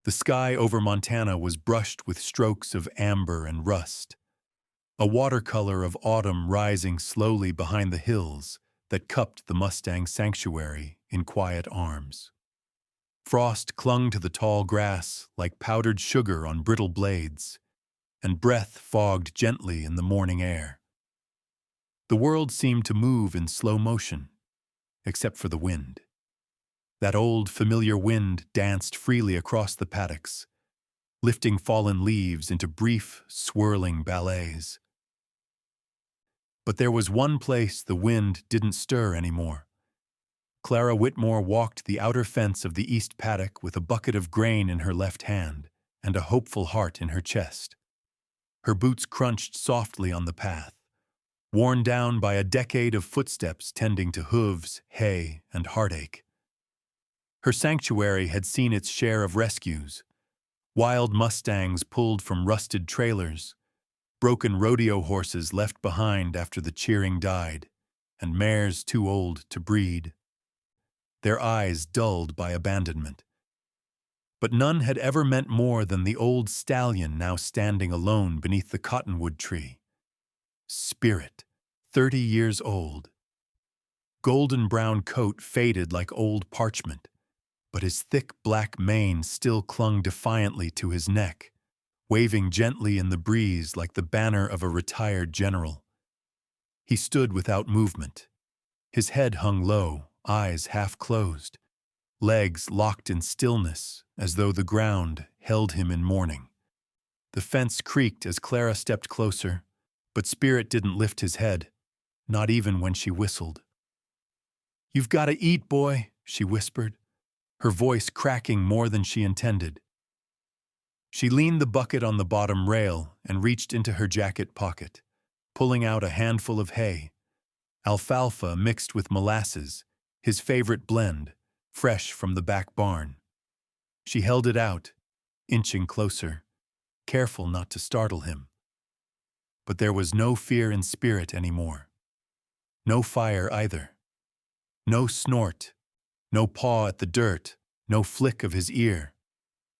The sky over Montana was brushed with strokes of amber and rust, a watercolor of autumn rising slowly behind the hills that cupped the Mustang sanctuary in quiet arms. Frost clung to the tall grass like powdered sugar on brittle blades, and breath fogged gently in the morning air. The world seemed to move in slow motion, except for the wind. That old, familiar wind danced freely across the paddocks, lifting fallen leaves into brief, swirling ballets. But there was one place the wind didn't stir anymore. Clara Whitmore walked the outer fence of the east paddock with a bucket of grain in her left hand and a hopeful heart in her chest. Her boots crunched softly on the path, worn down by a decade of footsteps tending to hooves, hay, and heartache. Her sanctuary had seen its share of rescues: wild Mustangs pulled from rusted trailers, broken rodeo horses left behind after the cheering died, and mares too old to breed, their eyes dulled by abandonment. But none had ever meant more than the old stallion now standing alone beneath the cottonwood tree. Spirit, 30 years old. Golden brown coat faded like old parchment, but his thick black mane still clung defiantly to his neck, waving gently in the breeze like the banner of a retired general. He stood without movement. His head hung low, eyes half closed, legs locked in stillness as though the ground held him in mourning. The fence creaked as Clara stepped closer, but Spirit didn't lift his head, not even when she whistled. "You've got to eat, boy," she whispered, her voice cracking more than she intended. She leaned the bucket on the bottom rail and reached into her jacket pocket, pulling out a handful of hay, alfalfa mixed with molasses, his favorite blend, fresh from the back barn. She held it out, inching closer, careful not to startle him. But there was no fear in Spirit anymore. No fire either. No snort, no paw at the dirt, no flick of his ear.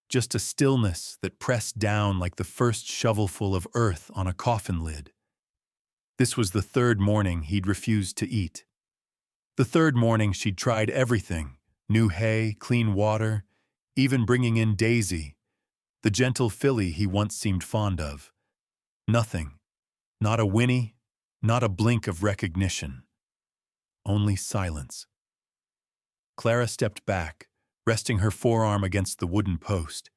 Just a stillness that pressed down like the first shovelful of earth on a coffin lid. This was the third morning he'd refused to eat. The third morning she'd tried everything: new hay, clean water, even bringing in Daisy, the gentle filly he once seemed fond of. Nothing. Not a whinny, not a blink of recognition. Only silence. Clara stepped back, resting her forearm against the wooden post,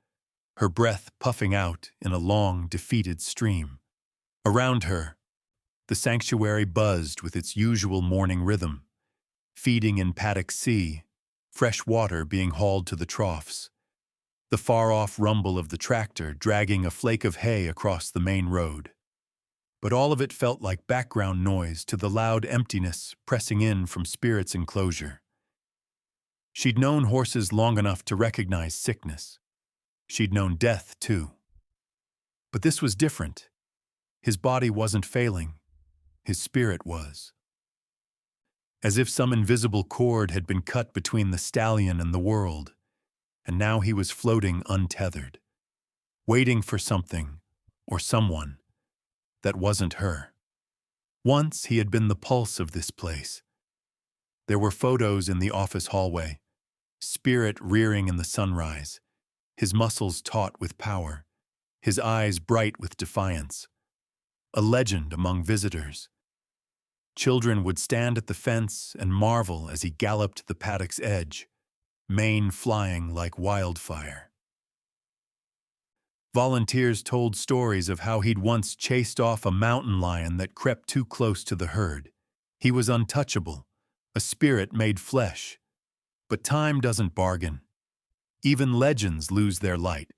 her breath puffing out in a long, defeated stream. Around her, the sanctuary buzzed with its usual morning rhythm, feeding in paddock sea, fresh water being hauled to the troughs, the far-off rumble of the tractor dragging a flake of hay across the main road. But all of it felt like background noise to the loud emptiness pressing in from Spirit's enclosure. She'd known horses long enough to recognize sickness. She'd known death, too. But this was different. His body wasn't failing. His spirit was. As if some invisible cord had been cut between the stallion and the world, and now he was floating untethered, waiting for something, or someone, that wasn't her. Once he had been the pulse of this place. There were photos in the office hallway, Spirit rearing in the sunrise, his muscles taut with power, his eyes bright with defiance. A legend among visitors. Children would stand at the fence and marvel as he galloped to the paddock's edge, mane flying like wildfire. Volunteers told stories of how he'd once chased off a mountain lion that crept too close to the herd. He was untouchable, a spirit made flesh. But time doesn't bargain. Even legends lose their light.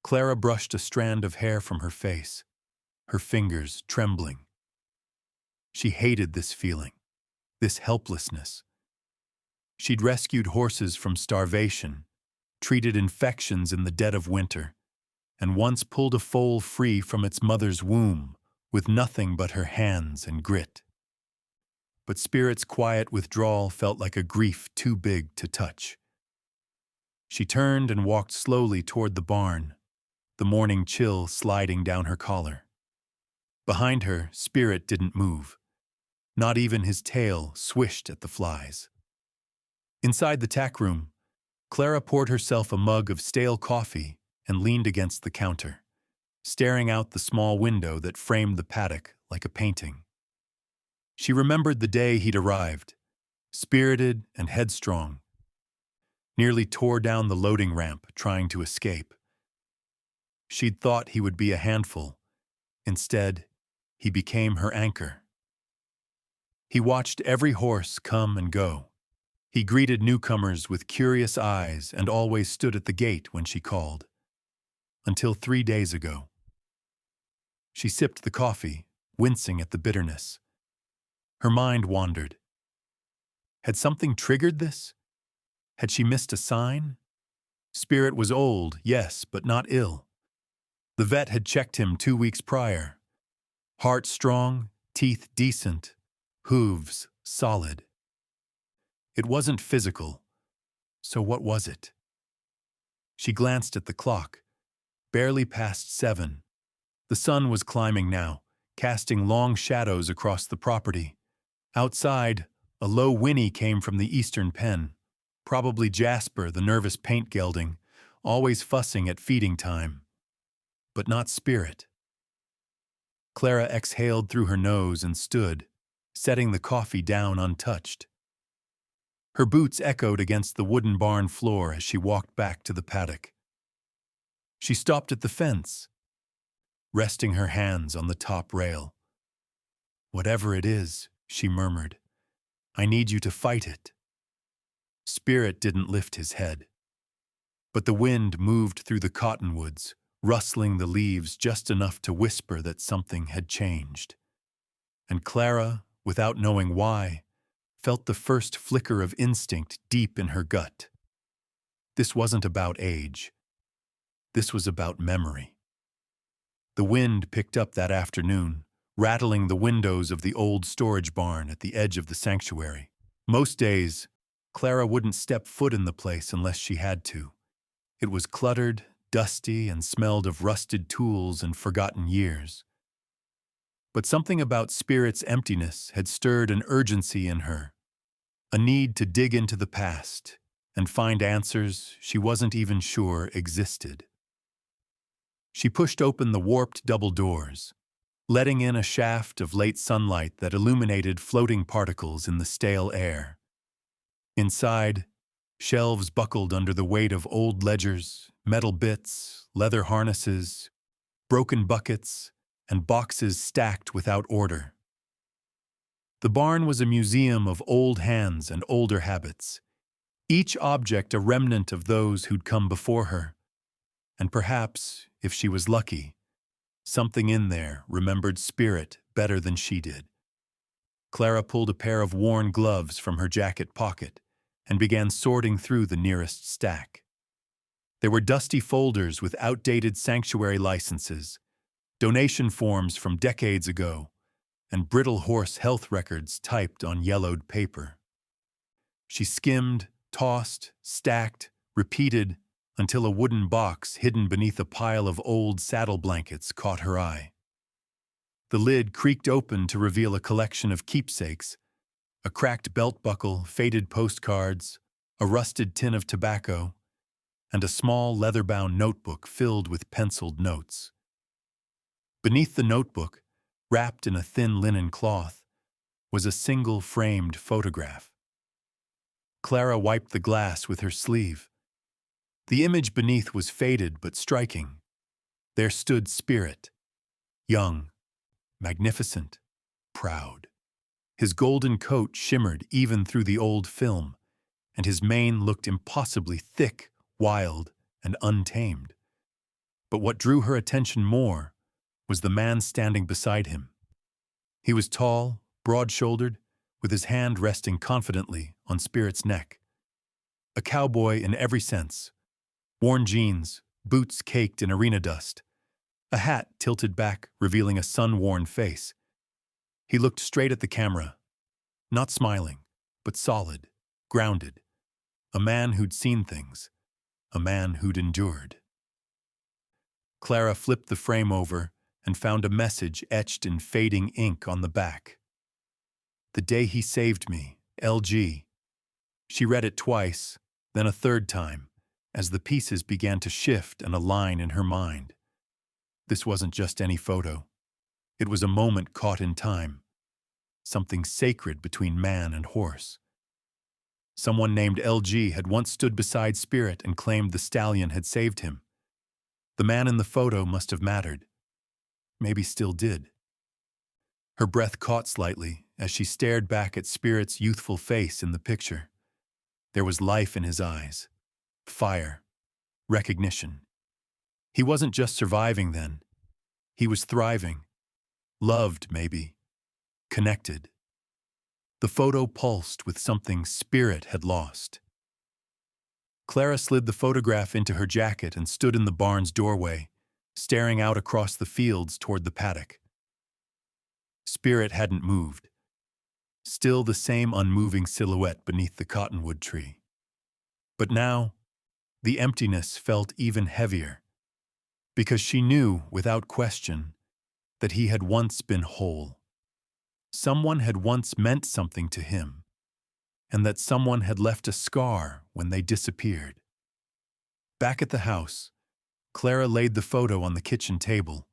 Clara brushed a strand of hair from her face, her fingers trembling. She hated this feeling, this helplessness. She'd rescued horses from starvation, treated infections in the dead of winter, and once pulled a foal free from its mother's womb with nothing but her hands and grit. But Spirit's quiet withdrawal felt like a grief too big to touch. She turned and walked slowly toward the barn, the morning chill sliding down her collar. Behind her, Spirit didn't move. Not even his tail swished at the flies. Inside the tack room, Clara poured herself a mug of stale coffee and leaned against the counter, staring out the small window that framed the paddock like a painting. She remembered the day he'd arrived, spirited and headstrong, nearly tore down the loading ramp trying to escape. She'd thought he would be a handful. Instead, he became her anchor. He watched every horse come and go. He greeted newcomers with curious eyes and always stood at the gate when she called. Until 3 days ago. She sipped the coffee, wincing at the bitterness. Her mind wandered. Had something triggered this? Had she missed a sign? Spirit was old, yes, but not ill. The vet had checked him 2 weeks prior. Heart strong, teeth decent, hooves solid. It wasn't physical. So what was it? She glanced at the clock. Barely past 7. The sun was climbing now, casting long shadows across the property. Outside, a low whinny came from the eastern pen. Probably Jasper, the nervous paint gelding, always fussing at feeding time. But not Spirit. Clara exhaled through her nose and stood, setting the coffee down untouched. Her boots echoed against the wooden barn floor as she walked back to the paddock. She stopped at the fence, resting her hands on the top rail. "Whatever it is," she murmured, "I need you to fight it." Spirit didn't lift his head. But the wind moved through the cottonwoods, rustling the leaves just enough to whisper that something had changed. And Clara, without knowing why, felt the first flicker of instinct deep in her gut. This wasn't about age. This was about memory. The wind picked up that afternoon, rattling the windows of the old storage barn at the edge of the sanctuary. Most days, Clara wouldn't step foot in the place unless she had to. It was cluttered, dusty, and smelled of rusted tools and forgotten years. But something about Spirit's emptiness had stirred an urgency in her, a need to dig into the past and find answers she wasn't even sure existed. She pushed open the warped double doors, letting in a shaft of late sunlight that illuminated floating particles in the stale air. Inside, shelves buckled under the weight of old ledgers, metal bits, leather harnesses, broken buckets, and boxes stacked without order. The barn was a museum of old hands and older habits, each object a remnant of those who'd come before her. And perhaps, if she was lucky, something in there remembered Spirit better than she did. Clara pulled a pair of worn gloves from her jacket pocket and began sorting through the nearest stack. There were dusty folders with outdated sanctuary licenses, donation forms from decades ago, and brittle horse health records typed on yellowed paper. She skimmed, tossed, stacked, repeated, until a wooden box hidden beneath a pile of old saddle blankets caught her eye. The lid creaked open to reveal a collection of keepsakes, a cracked belt buckle, faded postcards, a rusted tin of tobacco, and a small leather-bound notebook filled with penciled notes. Beneath the notebook, wrapped in a thin linen cloth, was a single framed photograph. Clara wiped the glass with her sleeve. The image beneath was faded but striking. There stood Spirit, young, magnificent, proud. His golden coat shimmered even through the old film, and his mane looked impossibly thick, wild, and untamed. But what drew her attention more was the man standing beside him. He was tall, broad-shouldered, with his hand resting confidently on Spirit's neck. A cowboy in every sense. Worn jeans, boots caked in arena dust, a hat tilted back revealing a sun-worn face. He looked straight at the camera, not smiling, but solid, grounded. A man who'd seen things. a man who'd endured. Clara flipped the frame over and found a message etched in fading ink on the back. "The day he saved me, LG." She read it twice, then a third time, as the pieces began to shift and align in her mind. This wasn't just any photo. It was a moment caught in time, something sacred between man and horse. Someone named LG had once stood beside Spirit and claimed the stallion had saved him. The man in the photo must have mattered. Maybe still did. Her breath caught slightly as she stared back at Spirit's youthful face in the picture. There was life in his eyes, fire, recognition. He wasn't just surviving then. He was thriving, loved maybe, connected. The photo pulsed with something Spirit had lost. Clara slid the photograph into her jacket and stood in the barn's doorway, staring out across the fields toward the paddock. Spirit hadn't moved, still the same unmoving silhouette beneath the cottonwood tree. But now, the emptiness felt even heavier, because she knew, without question, that he had once been whole. Someone had once meant something to him, and that someone had left a scar when they disappeared. Back at the house, Clara laid the photo on the kitchen table,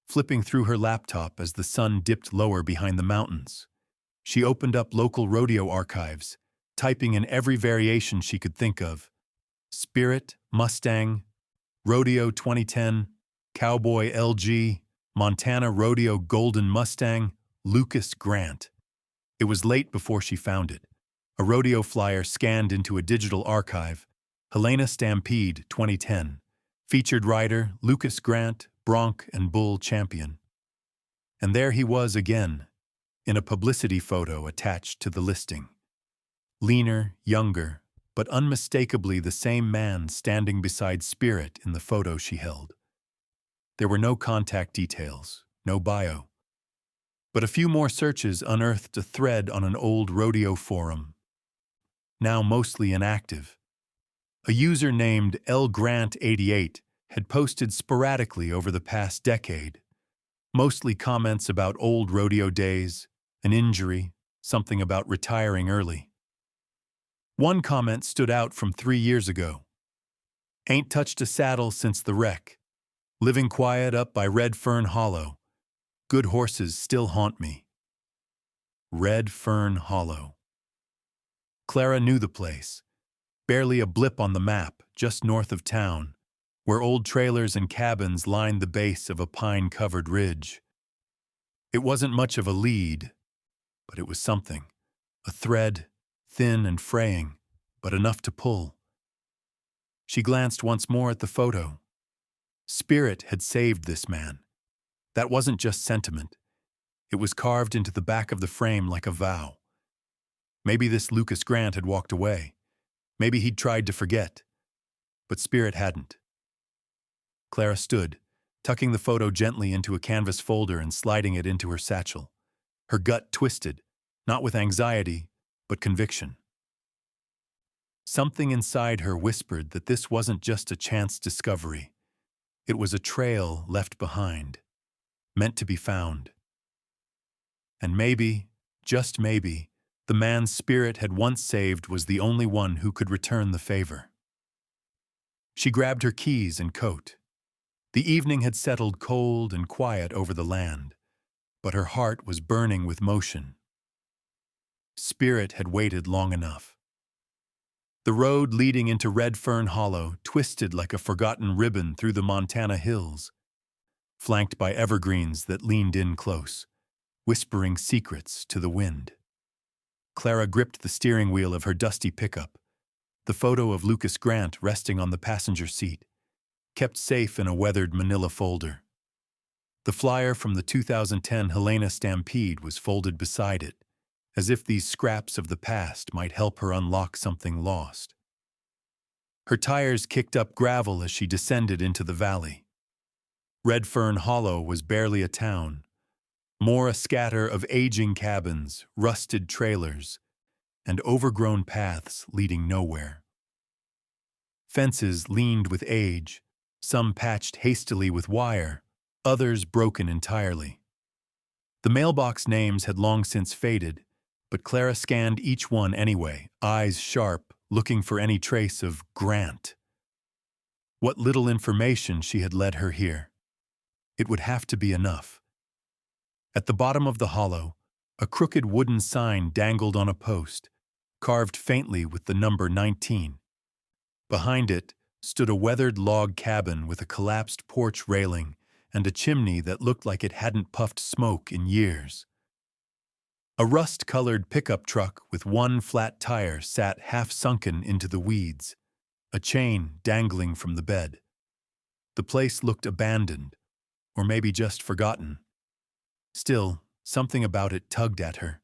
flipping through her laptop as the sun dipped lower behind the mountains. She opened up local rodeo archives, typing in every variation she could think of: Spirit, Mustang, Rodeo 2010, Cowboy LG, Montana Rodeo Golden Mustang, Lucas Grant. It was late before she found it. A rodeo flyer scanned into a digital archive: Helena Stampede 2010, featured rider Lucas Grant, bronc and bull champion. And there he was again, in a publicity photo attached to the listing. Leaner, younger, but unmistakably the same man standing beside Spirit in the photo she held. There were no contact details, no bio. But a few more searches unearthed a thread on an old rodeo forum, now mostly inactive. A user named lgrant88 had posted sporadically over the past decade, mostly comments about old rodeo days, an injury, something about retiring early. One comment stood out from 3 years ago. "Ain't touched a saddle since the wreck. Living quiet up by Red Fern Hollow. Good horses still haunt me." Red Fern Hollow. Clara knew the place, barely a blip on the map just north of town, where old trailers and cabins lined the base of a pine-covered ridge. It wasn't much of a lead, but it was something, a thread, thin and fraying, but enough to pull. She glanced once more at the photo. Spirit had saved this man. That wasn't just sentiment. It was carved into the back of the frame like a vow. Maybe this Lucas Grant had walked away. Maybe he'd tried to forget. But Spirit hadn't. Clara stood, tucking the photo gently into a canvas folder and sliding it into her satchel. Her gut twisted, not with anxiety, but conviction. Something inside her whispered that this wasn't just a chance discovery. It was a trail left behind, meant to be found. And maybe, just maybe, the man Spirit had once saved was the only one who could return the favor. She grabbed her keys and coat. The evening had settled cold and quiet over the land, but her heart was burning with motion. Spirit had waited long enough. The road leading into Red Fern Hollow twisted like a forgotten ribbon through the Montana hills, flanked by evergreens that leaned in close, whispering secrets to the wind. Clara gripped the steering wheel of her dusty pickup, the photo of Lucas Grant resting on the passenger seat, kept safe in a weathered manila folder. The flyer from the 2010 Helena Stampede was folded beside it, as if these scraps of the past might help her unlock something lost. Her tires kicked up gravel as she descended into the valley. Red Fern Hollow was barely a town, more a scatter of aging cabins, rusted trailers, and overgrown paths leading nowhere. Fences leaned with age, some patched hastily with wire, others broken entirely. The mailbox names had long since faded, but Clara scanned each one anyway, eyes sharp, looking for any trace of Grant. What little information she had led her here. It would have to be enough. At the bottom of the hollow, a crooked wooden sign dangled on a post, carved faintly with the number 19. Behind it stood a weathered log cabin with a collapsed porch railing and a chimney that looked like it hadn't puffed smoke in years. A rust-colored pickup truck with one flat tire sat half-sunken into the weeds, a chain dangling from the bed. The place looked abandoned, or maybe just forgotten. Still, something about it tugged at her,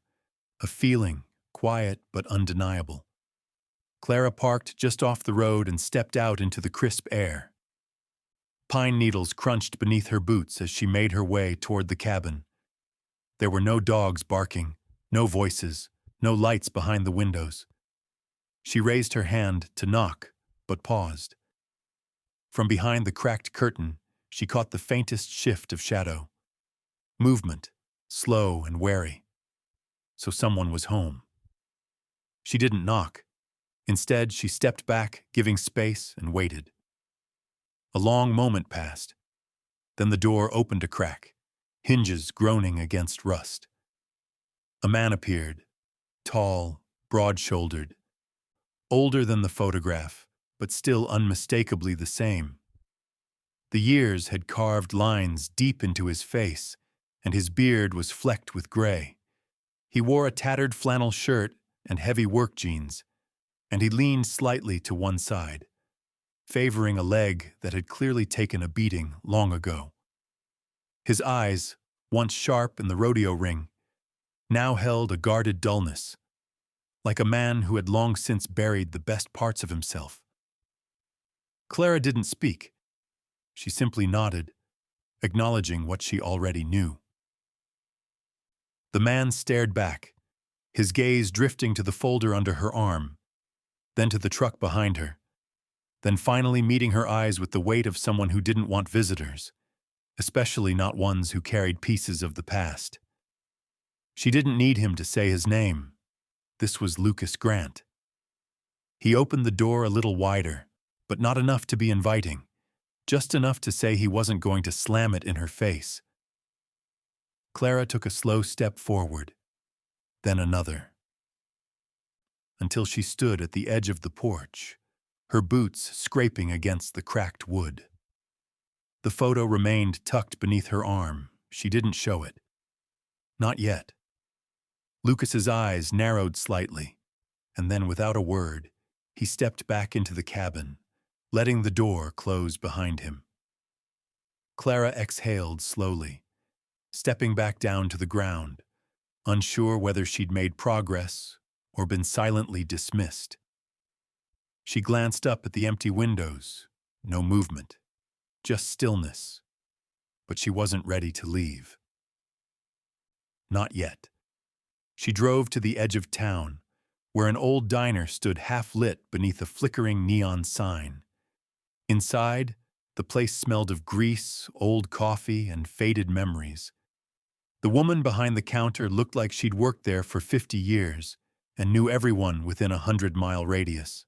a feeling, quiet but undeniable. Clara parked just off the road and stepped out into the crisp air. Pine needles crunched beneath her boots as she made her way toward the cabin. There were no dogs barking, no voices, no lights behind the windows. She raised her hand to knock, but paused. From behind the cracked curtain, she caught the faintest shift of shadow. Movement, slow and wary. So someone was home. She didn't knock. Instead, she stepped back, giving space, and waited. A long moment passed. Then the door opened a crack, hinges groaning against rust. A man appeared, tall, broad-shouldered, older than the photograph, but still unmistakably the same. The years had carved lines deep into his face, and his beard was flecked with gray. He wore a tattered flannel shirt and heavy work jeans, and he leaned slightly to one side, favoring a leg that had clearly taken a beating long ago. His eyes, once sharp in the rodeo ring, now held a guarded dullness, like a man who had long since buried the best parts of himself. Clara didn't speak. She simply nodded, acknowledging what she already knew. The man stared back, his gaze drifting to the folder under her arm, then to the truck behind her, then finally meeting her eyes with the weight of someone who didn't want visitors, especially not ones who carried pieces of the past. She didn't need him to say his name. This was Lucas Grant. He opened the door a little wider, but not enough to be inviting, just enough to say he wasn't going to slam it in her face. Clara took a slow step forward, then another, until she stood at the edge of the porch, her boots scraping against the cracked wood. The photo remained tucked beneath her arm. She didn't show it. Not yet. Lucas's eyes narrowed slightly, and then without a word, he stepped back into the cabin, letting the door close behind him. Clara exhaled slowly, stepping back down to the ground, unsure whether she'd made progress or been silently dismissed. She glanced up at the empty windows. No movement, just stillness. But she wasn't ready to leave. Not yet. She drove to the edge of town, where an old diner stood half-lit beneath a flickering neon sign. Inside, the place smelled of grease, old coffee, and faded memories. The woman behind the counter looked like she'd worked there for 50 years and knew everyone within a 100-mile radius.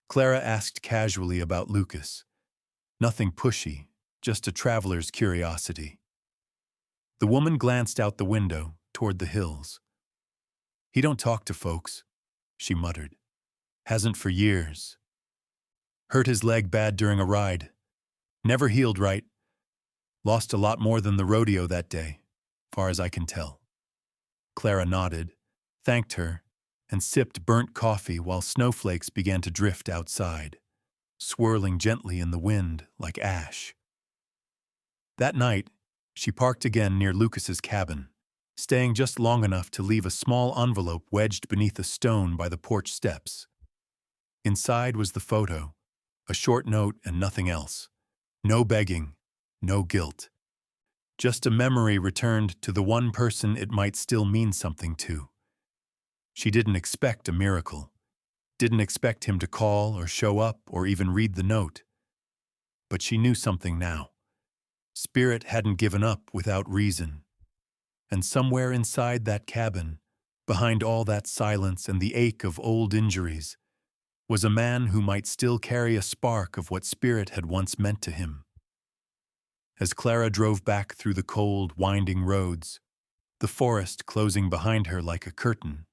Clara asked casually about Lucas. Nothing pushy, just a traveler's curiosity. The woman glanced out the window toward the hills. "He don't talk to folks," she muttered. "Hasn't for years. Hurt his leg bad during a ride. Never healed right. Lost a lot more than the rodeo that day, far as I can tell." Clara nodded, thanked her, and sipped burnt coffee while snowflakes began to drift outside, swirling gently in the wind like ash. That night, she parked again near Lucas's cabin, staying just long enough to leave a small envelope wedged beneath a stone by the porch steps. Inside was the photo, a short note and nothing else. No begging, no guilt. Just a memory returned to the one person it might still mean something to. She didn't expect a miracle, didn't expect him to call or show up or even read the note. But she knew something now. Spirit hadn't given up without reason. And somewhere inside that cabin, behind all that silence and the ache of old injuries, was a man who might still carry a spark of what Spirit had once meant to him. As Clara drove back through the cold, winding roads, the forest closing behind her like a curtain,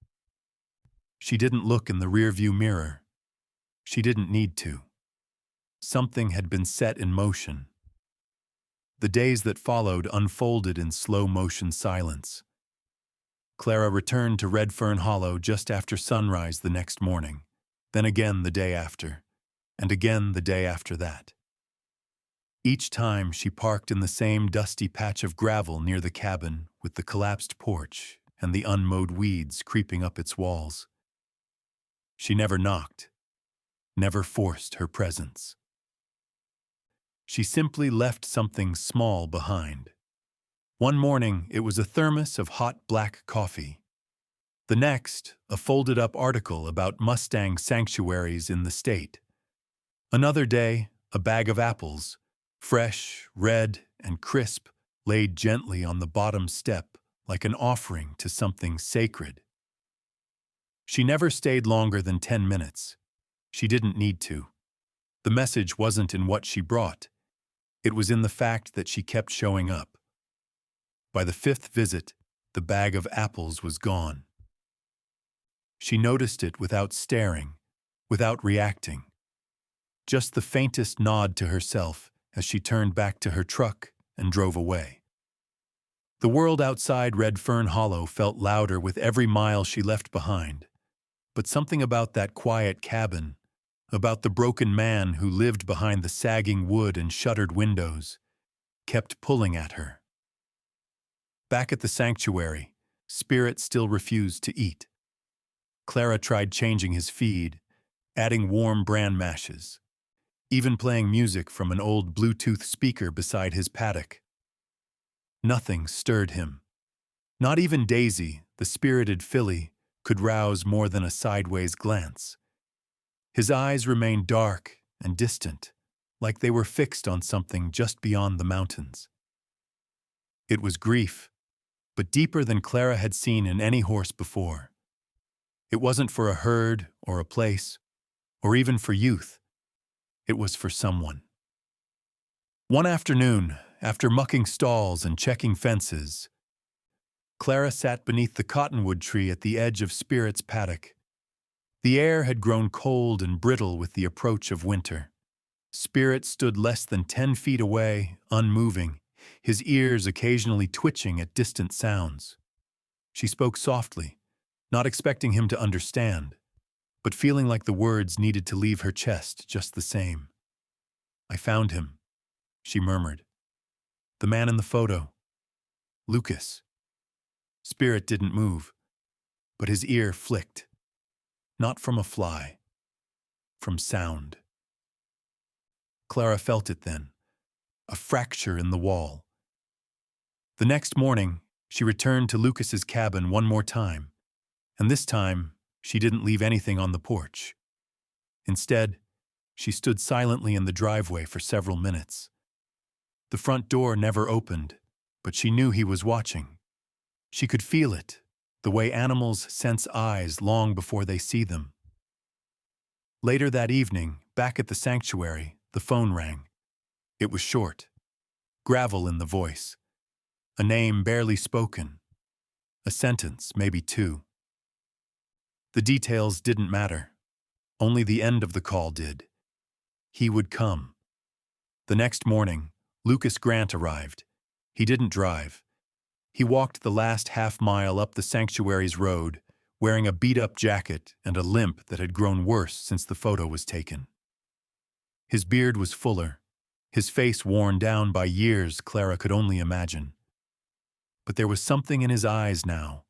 she didn't look in the rearview mirror. She didn't need to. Something had been set in motion. The days that followed unfolded in slow-motion silence. Clara returned to Red Fern Hollow just after sunrise the next morning, then again the day after, and again the day after that. Each time she parked in the same dusty patch of gravel near the cabin with the collapsed porch and the unmowed weeds creeping up its walls. She never knocked, never forced her presence. She simply left something small behind. One morning, it was a thermos of hot black coffee. The next, a folded-up article about Mustang sanctuaries in the state. Another day, a bag of apples, fresh, red, and crisp, laid gently on the bottom step like an offering to something sacred. She never stayed longer than 10 minutes. She didn't need to. The message wasn't in what she brought. It was in the fact that she kept showing up. By the 5th visit, the bag of apples was gone. She noticed it without staring, without reacting. Just the faintest nod to herself as she turned back to her truck and drove away. The world outside Red Fern Hollow felt louder with every mile she left behind. But something about that quiet cabin, about the broken man who lived behind the sagging wood and shuttered windows, kept pulling at her. Back at the sanctuary, Spirit still refused to eat. Clara tried changing his feed, adding warm bran mashes, even playing music from an old Bluetooth speaker beside his paddock. Nothing stirred him. Not even Daisy, the spirited filly, could rouse more than a sideways glance. His eyes remained dark and distant, like they were fixed on something just beyond the mountains. It was grief, but deeper than Clara had seen in any horse before. It wasn't for a herd or a place, or even for youth. It was for someone. One afternoon, after mucking stalls and checking fences, Clara sat beneath the cottonwood tree at the edge of Spirit's paddock. The air had grown cold and brittle with the approach of winter. Spirit stood less than 10 feet away, unmoving, his ears occasionally twitching at distant sounds. She spoke softly, not expecting him to understand, but feeling like the words needed to leave her chest just the same. "I found him," she murmured. "The man in the photo. Lucas." Spirit didn't move, but his ear flicked. Not from a fly, from sound. Clara felt it then, a fracture in the wall. The next morning, she returned to Lucas's cabin one more time, and this time, she didn't leave anything on the porch. Instead, she stood silently in the driveway for several minutes. The front door never opened, but she knew he was watching. She could feel it, the way animals sense eyes long before they see them. Later that evening, back at the sanctuary, the phone rang. It was short, gravel in the voice, a name barely spoken, a sentence, maybe two. The details didn't matter. Only the end of the call did. He would come. The next morning, Lucas Grant arrived. He didn't drive. He walked the last half-mile up the sanctuary's road, wearing a beat-up jacket and a limp that had grown worse since the photo was taken. His beard was fuller, his face worn down by years Clara could only imagine. But there was something in his eyes now,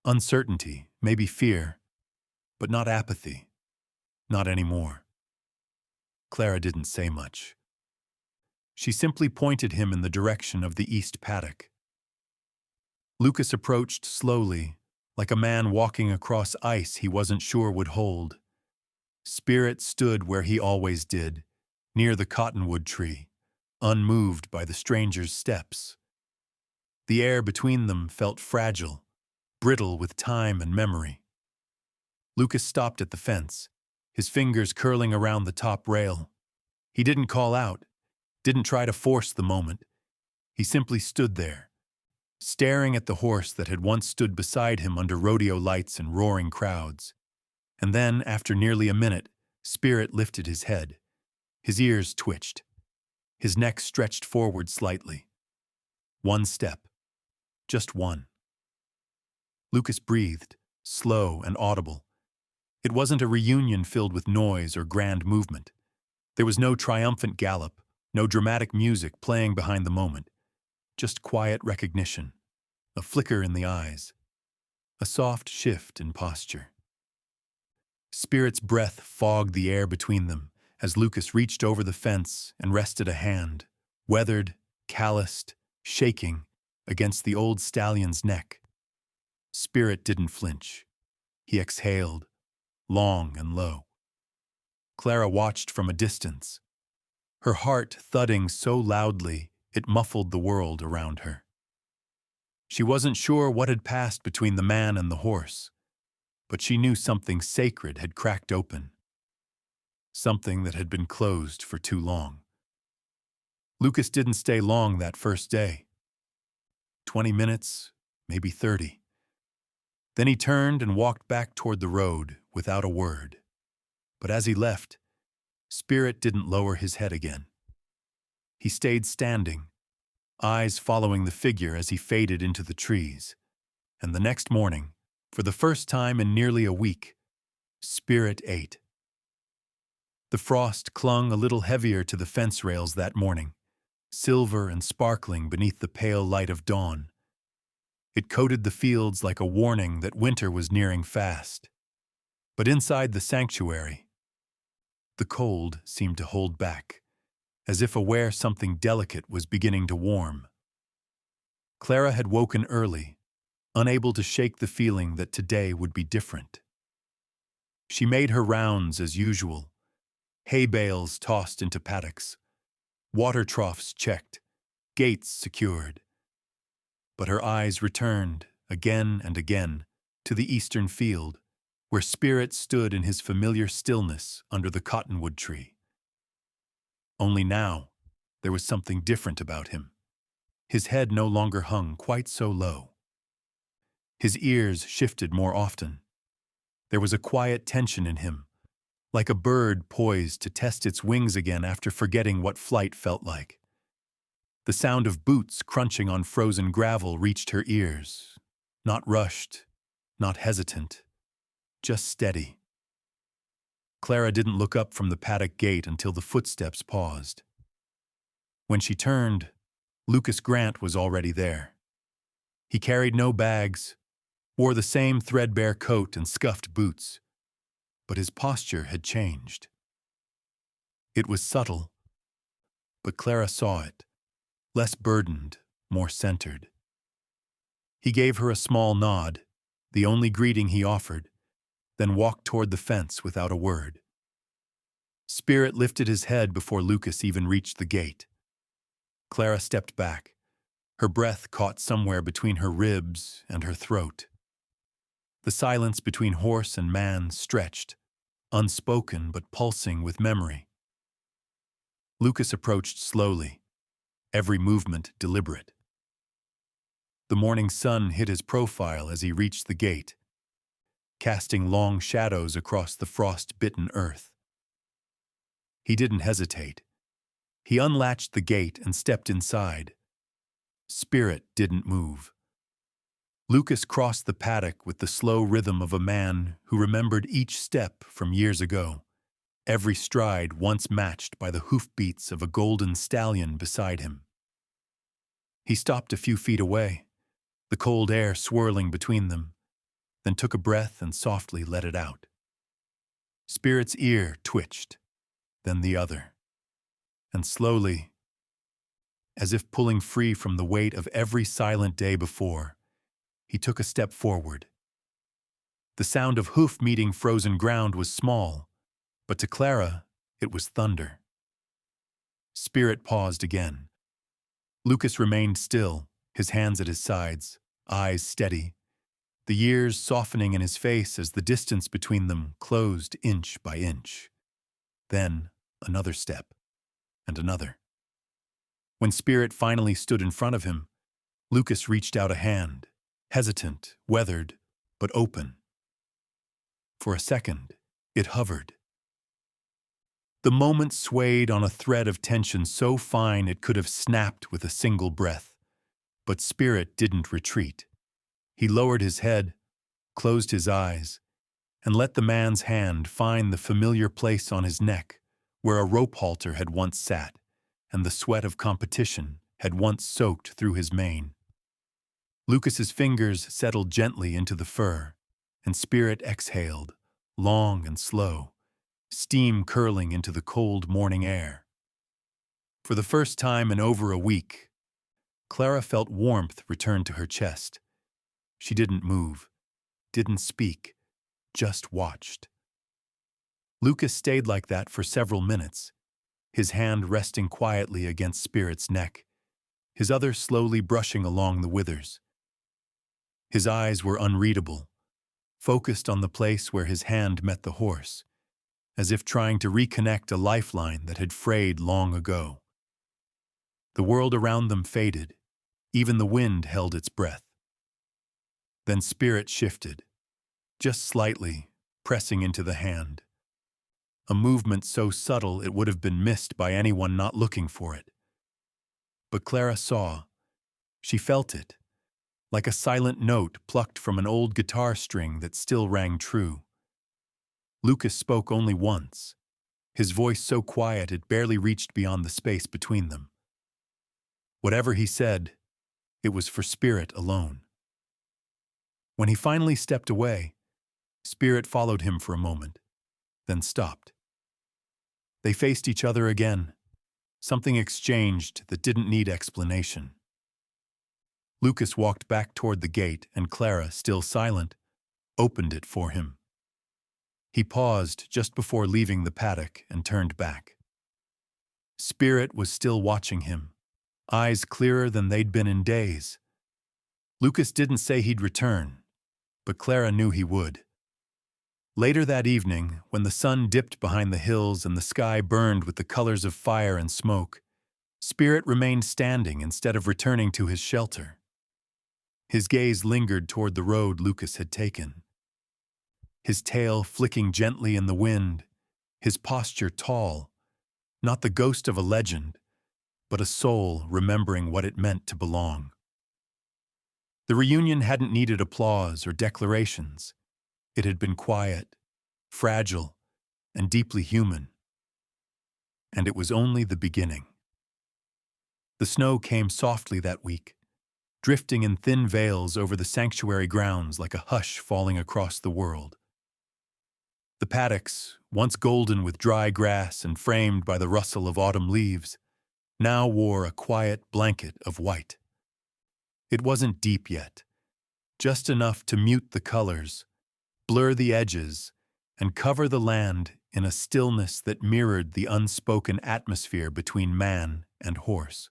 uncertainty, maybe fear, but not apathy, not anymore. Clara didn't say much. She simply pointed him in the direction of the east paddock. Lucas approached slowly, like a man walking across ice he wasn't sure would hold. Spirit stood where he always did, near the cottonwood tree, unmoved by the stranger's steps. The air between them felt fragile, brittle with time and memory. Lucas stopped at the fence, his fingers curling around the top rail. He didn't call out, didn't try to force the moment. He simply stood there, staring at the horse that had once stood beside him under rodeo lights and roaring crowds. And then, after nearly a minute, Spirit lifted his head. His ears twitched. His neck stretched forward slightly. One step. Just one. Lucas breathed, slow and audible. It wasn't a reunion filled with noise or grand movement. There was no triumphant gallop, no dramatic music playing behind the moment. Just quiet recognition, a flicker in the eyes, a soft shift in posture. Spirit's breath fogged the air between them as Lucas reached over the fence and rested a hand, weathered, calloused, shaking, against the old stallion's neck. Spirit didn't flinch. He exhaled, long and low. Clara watched from a distance, her heart thudding so loudly it muffled the world around her. She wasn't sure what had passed between the man and the horse, but she knew something sacred had cracked open, something that had been closed for too long. Lucas didn't stay long that first day. 20 minutes, maybe 30. Then he turned and walked back toward the road without a word. But as he left, Spirit didn't lower his head again. He stayed standing, eyes following the figure as he faded into the trees. And the next morning, for the first time in nearly a week, Spirit ate. The frost clung a little heavier to the fence rails that morning, silver and sparkling beneath the pale light of dawn. It coated the fields like a warning that winter was nearing fast. But inside the sanctuary, the cold seemed to hold back, as if aware something delicate was beginning to warm. Clara had woken early, unable to shake the feeling that today would be different. She made her rounds as usual, hay bales tossed into paddocks, water troughs checked, gates secured. But her eyes returned, again and again, to the eastern field, where Spirit stood in his familiar stillness under the cottonwood tree. Only now, there was something different about him. His head no longer hung quite so low. His ears shifted more often. There was a quiet tension in him, like a bird poised to test its wings again after forgetting what flight felt like. The sound of boots crunching on frozen gravel reached her ears, not rushed, not hesitant, just steady. Clara didn't look up from the paddock gate until the footsteps paused. When she turned, Lucas Grant was already there. He carried no bags, wore the same threadbare coat and scuffed boots, but his posture had changed. It was subtle, but Clara saw it, less burdened, more centered. He gave her a small nod, the only greeting he offered, then walked toward the fence without a word. Spirit lifted his head before Lucas even reached the gate. Clara stepped back, her breath caught somewhere between her ribs and her throat. The silence between horse and man stretched, unspoken but pulsing with memory. Lucas approached slowly, every movement deliberate. The morning sun hit his profile as he reached the gate, casting long shadows across the frost-bitten earth. He didn't hesitate. He unlatched the gate and stepped inside. Spirit didn't move. Lucas crossed the paddock with the slow rhythm of a man who remembered each step from years ago, every stride once matched by the hoofbeats of a golden stallion beside him. He stopped a few feet away, the cold air swirling between them, then took a breath and softly let it out. Spirit's ear twitched, then the other, and slowly, as if pulling free from the weight of every silent day before, he took a step forward. The sound of hoof meeting frozen ground was small, but to Clara, it was thunder. Spirit paused again. Lucas remained still, his hands at his sides, eyes steady, the years softening in his face as the distance between them closed inch by inch. Then, another step, and another. When Spirit finally stood in front of him, Lucas reached out a hand, hesitant, weathered, but open. For a second, it hovered. The moment swayed on a thread of tension so fine it could have snapped with a single breath. But Spirit didn't retreat. He lowered his head, closed his eyes, and let the man's hand find the familiar place on his neck where a rope halter had once sat, and the sweat of competition had once soaked through his mane. Lucas's fingers settled gently into the fur, and Spirit exhaled, long and slow, steam curling into the cold morning air. For the first time in over a week, Clara felt warmth return to her chest. She didn't move, didn't speak, just watched. Lucas stayed like that for several minutes, his hand resting quietly against Spirit's neck, his other slowly brushing along the withers. His eyes were unreadable, focused on the place where his hand met the horse, as if trying to reconnect a lifeline that had frayed long ago. The world around them faded, even the wind held its breath. Then Spirit shifted, just slightly, pressing into the hand. A movement so subtle it would have been missed by anyone not looking for it. But Clara saw. She felt it, like a silent note plucked from an old guitar string that still rang true. Lucas spoke only once, his voice so quiet it barely reached beyond the space between them. Whatever he said, it was for Spirit alone. When he finally stepped away, Spirit followed him for a moment, then stopped. They faced each other again, something exchanged that didn't need explanation. Lucas walked back toward the gate, and Clara, still silent, opened it for him. He paused just before leaving the paddock and turned back. Spirit was still watching him, eyes clearer than they'd been in days. Lucas didn't say he'd return, but Clara knew he would. Later that evening, when the sun dipped behind the hills and the sky burned with the colors of fire and smoke, Spirit remained standing instead of returning to his shelter. His gaze lingered toward the road Lucas had taken. His tail flicking gently in the wind, his posture tall, not the ghost of a legend, but a soul remembering what it meant to belong. The reunion hadn't needed applause or declarations. It had been quiet, fragile, and deeply human. And it was only the beginning. The snow came softly that week, drifting in thin veils over the sanctuary grounds like a hush falling across the world. The paddocks, once golden with dry grass and framed by the rustle of autumn leaves, now wore a quiet blanket of white. It wasn't deep yet, just enough to mute the colors, blur the edges, and cover the land in a stillness that mirrored the unspoken atmosphere between man and horse.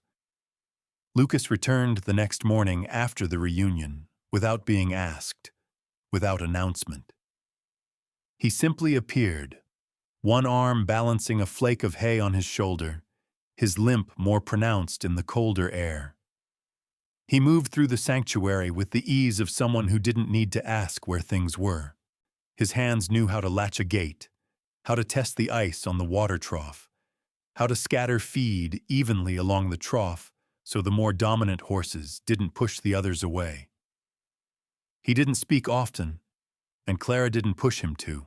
Lucas returned the next morning after the reunion, without being asked, without announcement. He simply appeared, one arm balancing a flake of hay on his shoulder, his limp more pronounced in the colder air. He moved through the sanctuary with the ease of someone who didn't need to ask where things were. His hands knew how to latch a gate, how to test the ice on the water trough, how to scatter feed evenly along the trough so the more dominant horses didn't push the others away. He didn't speak often, and Clara didn't push him to.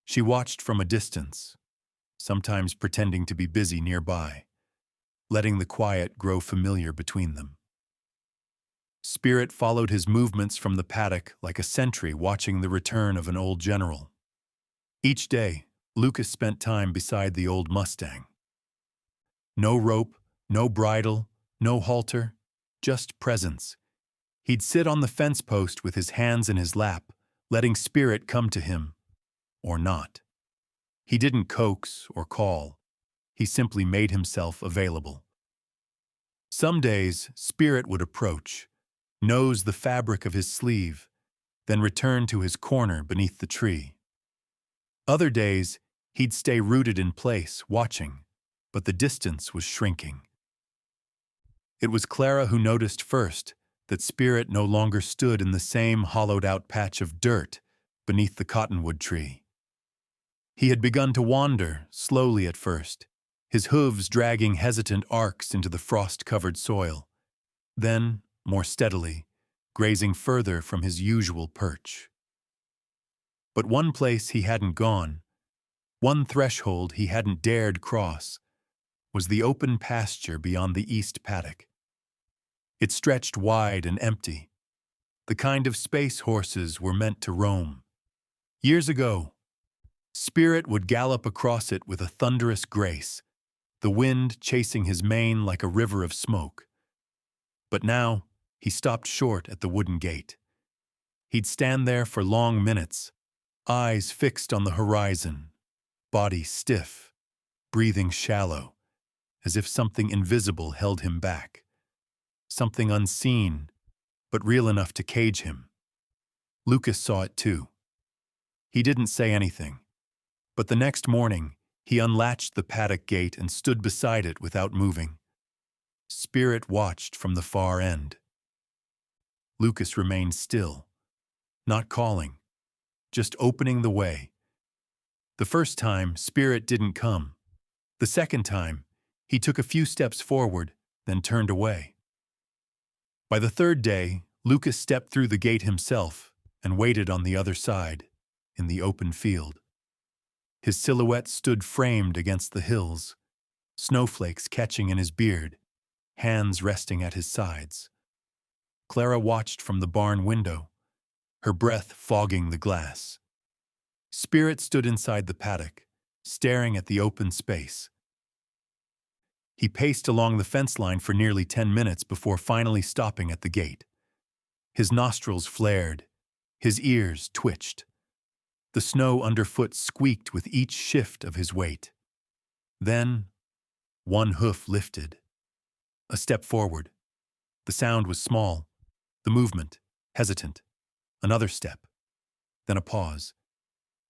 She watched from a distance, sometimes pretending to be busy nearby, letting the quiet grow familiar between them. Spirit followed his movements from the paddock like a sentry watching the return of an old general. Each day, Lucas spent time beside the old Mustang. No rope, no bridle, no halter, just presence. He'd sit on the fence post with his hands in his lap, letting Spirit come to him, or not. He didn't coax or call. He simply made himself available. Some days, Spirit would approach, nose the fabric of his sleeve, then return to his corner beneath the tree. Other days, he'd stay rooted in place, watching, but the distance was shrinking. It was Clara who noticed first that Spirit no longer stood in the same hollowed-out patch of dirt beneath the cottonwood tree. He had begun to wander, slowly at first, his hooves dragging hesitant arcs into the frost-covered soil, then, more steadily, grazing further from his usual perch. But one place he hadn't gone, one threshold he hadn't dared cross, was the open pasture beyond the east paddock. It stretched wide and empty, the kind of space horses were meant to roam. Years ago, Spirit would gallop across it with a thunderous grace, the wind chasing his mane like a river of smoke. But now, he stopped short at the wooden gate. He'd stand there for long minutes, eyes fixed on the horizon, body stiff, breathing shallow, as if something invisible held him back. Something unseen, but real enough to cage him. Lucas saw it too. He didn't say anything, but the next morning, he unlatched the paddock gate and stood beside it without moving. Spirit watched from the far end. Lucas remained still, not calling, just opening the way. The first time, Spirit didn't come. The second time, he took a few steps forward, then turned away. By the third day, Lucas stepped through the gate himself and waited on the other side, in the open field. His silhouette stood framed against the hills, snowflakes catching in his beard, hands resting at his sides. Clara watched from the barn window, her breath fogging the glass. Spirit stood inside the paddock, staring at the open space. He paced along the fence line for nearly 10 minutes before finally stopping at the gate. His nostrils flared, his ears twitched. The snow underfoot squeaked with each shift of his weight. Then, one hoof lifted. A step forward. The sound was small, the movement hesitant. Another step, then a pause.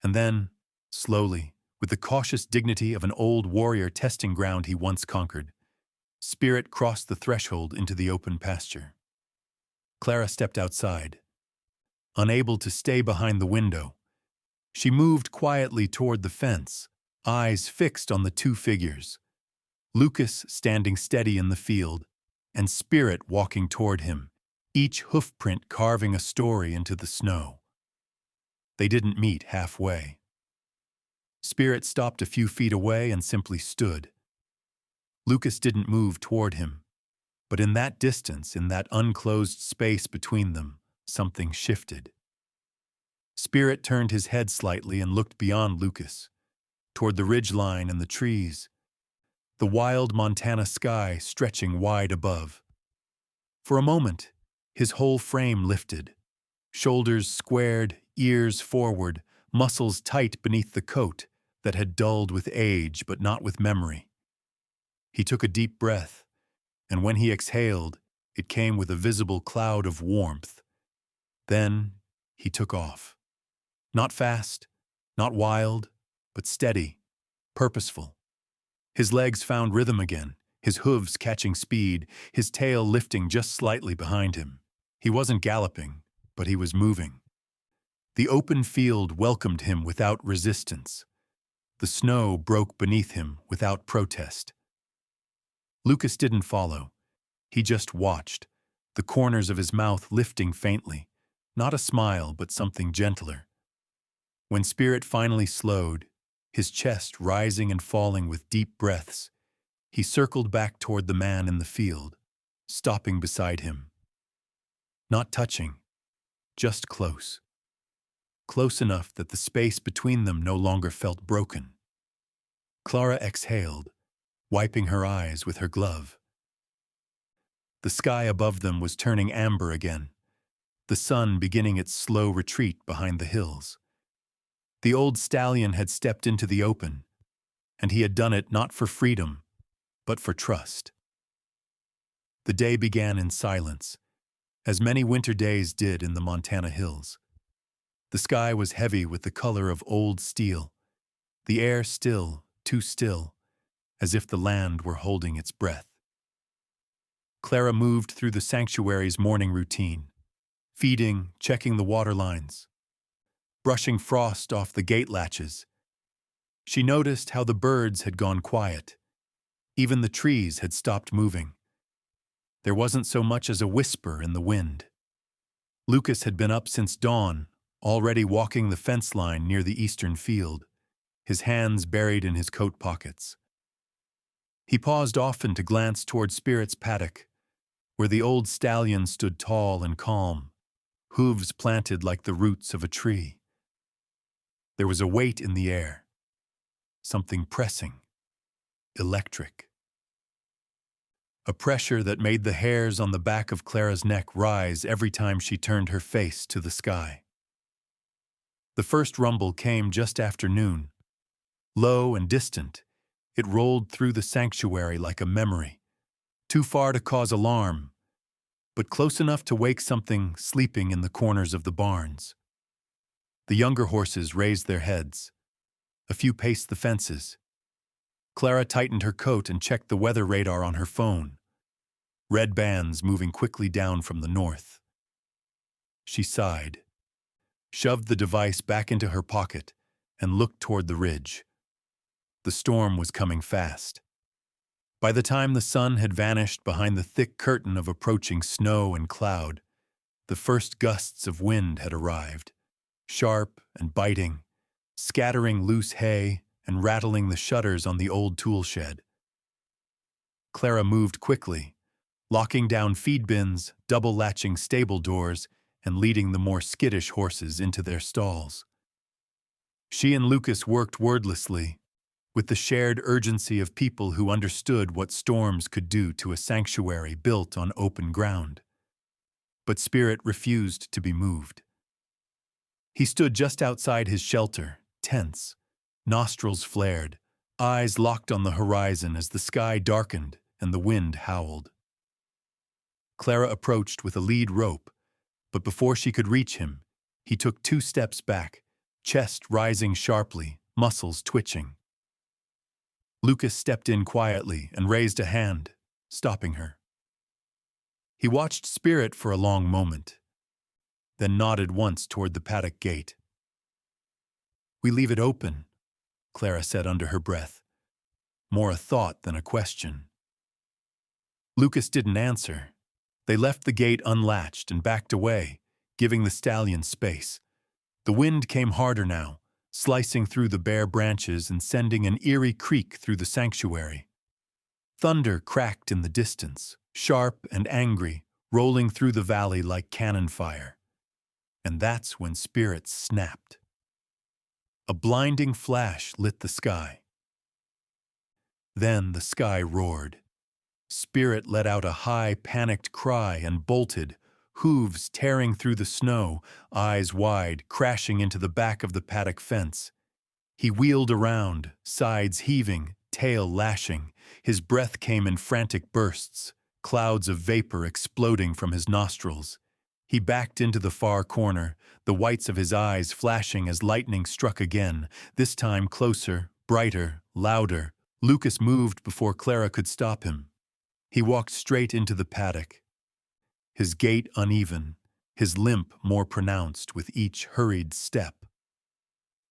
And then, slowly, with the cautious dignity of an old warrior testing ground he once conquered, Spirit crossed the threshold into the open pasture. Clara stepped outside. Unable to stay behind the window, she moved quietly toward the fence, eyes fixed on the two figures, Lucas standing steady in the field, and Spirit walking toward him, each hoofprint carving a story into the snow. They didn't meet halfway. Spirit stopped a few feet away and simply stood. Lucas didn't move toward him, but in that distance, in that unclosed space between them, something shifted. Spirit turned his head slightly and looked beyond Lucas, toward the ridgeline and the trees, the wild Montana sky stretching wide above. For a moment, his whole frame lifted, shoulders squared, ears forward, muscles tight beneath the coat that had dulled with age but not with memory. He took a deep breath, and when he exhaled, it came with a visible cloud of warmth. Then he took off. Not fast, not wild, but steady, purposeful. His legs found rhythm again, his hooves catching speed, his tail lifting just slightly behind him. He wasn't galloping, but he was moving. The open field welcomed him without resistance. The snow broke beneath him without protest. Lucas didn't follow. He just watched, the corners of his mouth lifting faintly, not a smile but something gentler. When Spirit finally slowed, his chest rising and falling with deep breaths, he circled back toward the man in the field, stopping beside him. Not touching, just close. Close enough that the space between them no longer felt broken. Clara exhaled, wiping her eyes with her glove. The sky above them was turning amber again, the sun beginning its slow retreat behind the hills. The old stallion had stepped into the open, and he had done it not for freedom, but for trust. The day began in silence, as many winter days did in the Montana hills. The sky was heavy with the color of old steel, the air still, too still, as if the land were holding its breath. Clara moved through the sanctuary's morning routine, feeding, checking the water lines, brushing frost off the gate latches. She noticed how the birds had gone quiet. Even the trees had stopped moving. There wasn't so much as a whisper in the wind. Lucas had been up since dawn, already walking the fence line near the eastern field, his hands buried in his coat pockets. He paused often to glance toward Spirit's paddock, where the old stallion stood tall and calm, hooves planted like the roots of a tree. There was a weight in the air, something pressing, electric. A pressure that made the hairs on the back of Clara's neck rise every time she turned her face to the sky. The first rumble came just after noon. Low and distant, it rolled through the sanctuary like a memory, too far to cause alarm, but close enough to wake something sleeping in the corners of the barns. The younger horses raised their heads. A few paced the fences. Clara tightened her coat and checked the weather radar on her phone. Red bands moving quickly down from the north. She sighed, shoved the device back into her pocket, and looked toward the ridge. The storm was coming fast. By the time the sun had vanished behind the thick curtain of approaching snow and cloud, the first gusts of wind had arrived, sharp and biting, scattering loose hay and rattling the shutters on the old tool shed. Clara moved quickly, locking down feed bins, double-latching stable doors, and leading the more skittish horses into their stalls. She and Lucas worked wordlessly, with the shared urgency of people who understood what storms could do to a sanctuary built on open ground. But Spirit refused to be moved. He stood just outside his shelter, tense, nostrils flared, eyes locked on the horizon as the sky darkened and the wind howled. Clara approached with a lead rope, but before she could reach him, he took 2 steps back, chest rising sharply, muscles twitching. Lucas stepped in quietly and raised a hand, stopping her. He watched Spirit for a long moment, then nodded once toward the paddock gate. "We leave it open," Clara said under her breath, more a thought than a question. Lucas didn't answer. They left the gate unlatched and backed away, giving the stallion space. The wind came harder now, slicing through the bare branches and sending an eerie creak through the sanctuary. Thunder cracked in the distance, sharp and angry, rolling through the valley like cannon fire. And that's when Spirit snapped. A blinding flash lit the sky. Then the sky roared. Spirit let out a high, panicked cry and bolted, hooves tearing through the snow, eyes wide, crashing into the back of the paddock fence. He wheeled around, sides heaving, tail lashing. His breath came in frantic bursts, clouds of vapor exploding from his nostrils. He backed into the far corner, the whites of his eyes flashing as lightning struck again, this time closer, brighter, louder. Lucas moved before Clara could stop him. He walked straight into the paddock, his gait uneven, his limp more pronounced with each hurried step.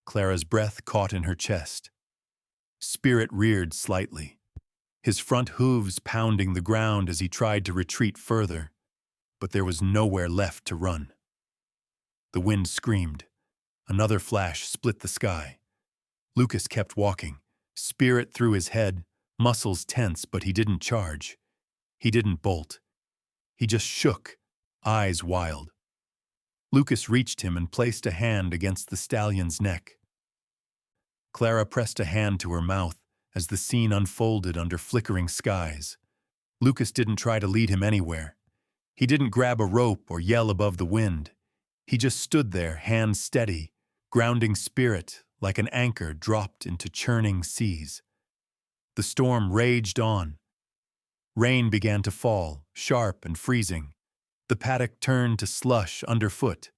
Clara's breath caught in her chest. Spirit reared slightly, his front hooves pounding the ground as he tried to retreat further, but there was nowhere left to run. The wind screamed. Another flash split the sky. Lucas kept walking, Spirit through his head, muscles tense, but he didn't charge. He didn't bolt. He just shook, eyes wild. Lucas reached him and placed a hand against the stallion's neck. Clara pressed a hand to her mouth as the scene unfolded under flickering skies. Lucas didn't try to lead him anywhere. He didn't grab a rope or yell above the wind. He just stood there, hands steady, grounding spirit like an anchor dropped into churning seas. The storm raged on. Rain began to fall, sharp and freezing. The paddock turned to slush underfoot.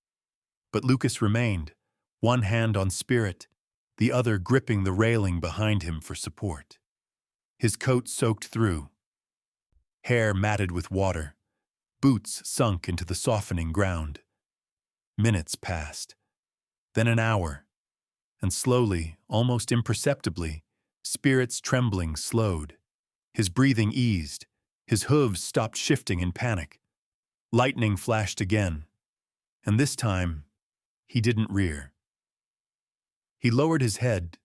But Lucas remained, one hand on Spirit, the other gripping the railing behind him for support. His coat soaked through, hair matted with water, boots sunk into the softening ground. Minutes passed, then an hour, and slowly, almost imperceptibly, Spirit's trembling slowed. His breathing eased, his hooves stopped shifting in panic. Lightning flashed again, and this time, he didn't rear. He lowered his head,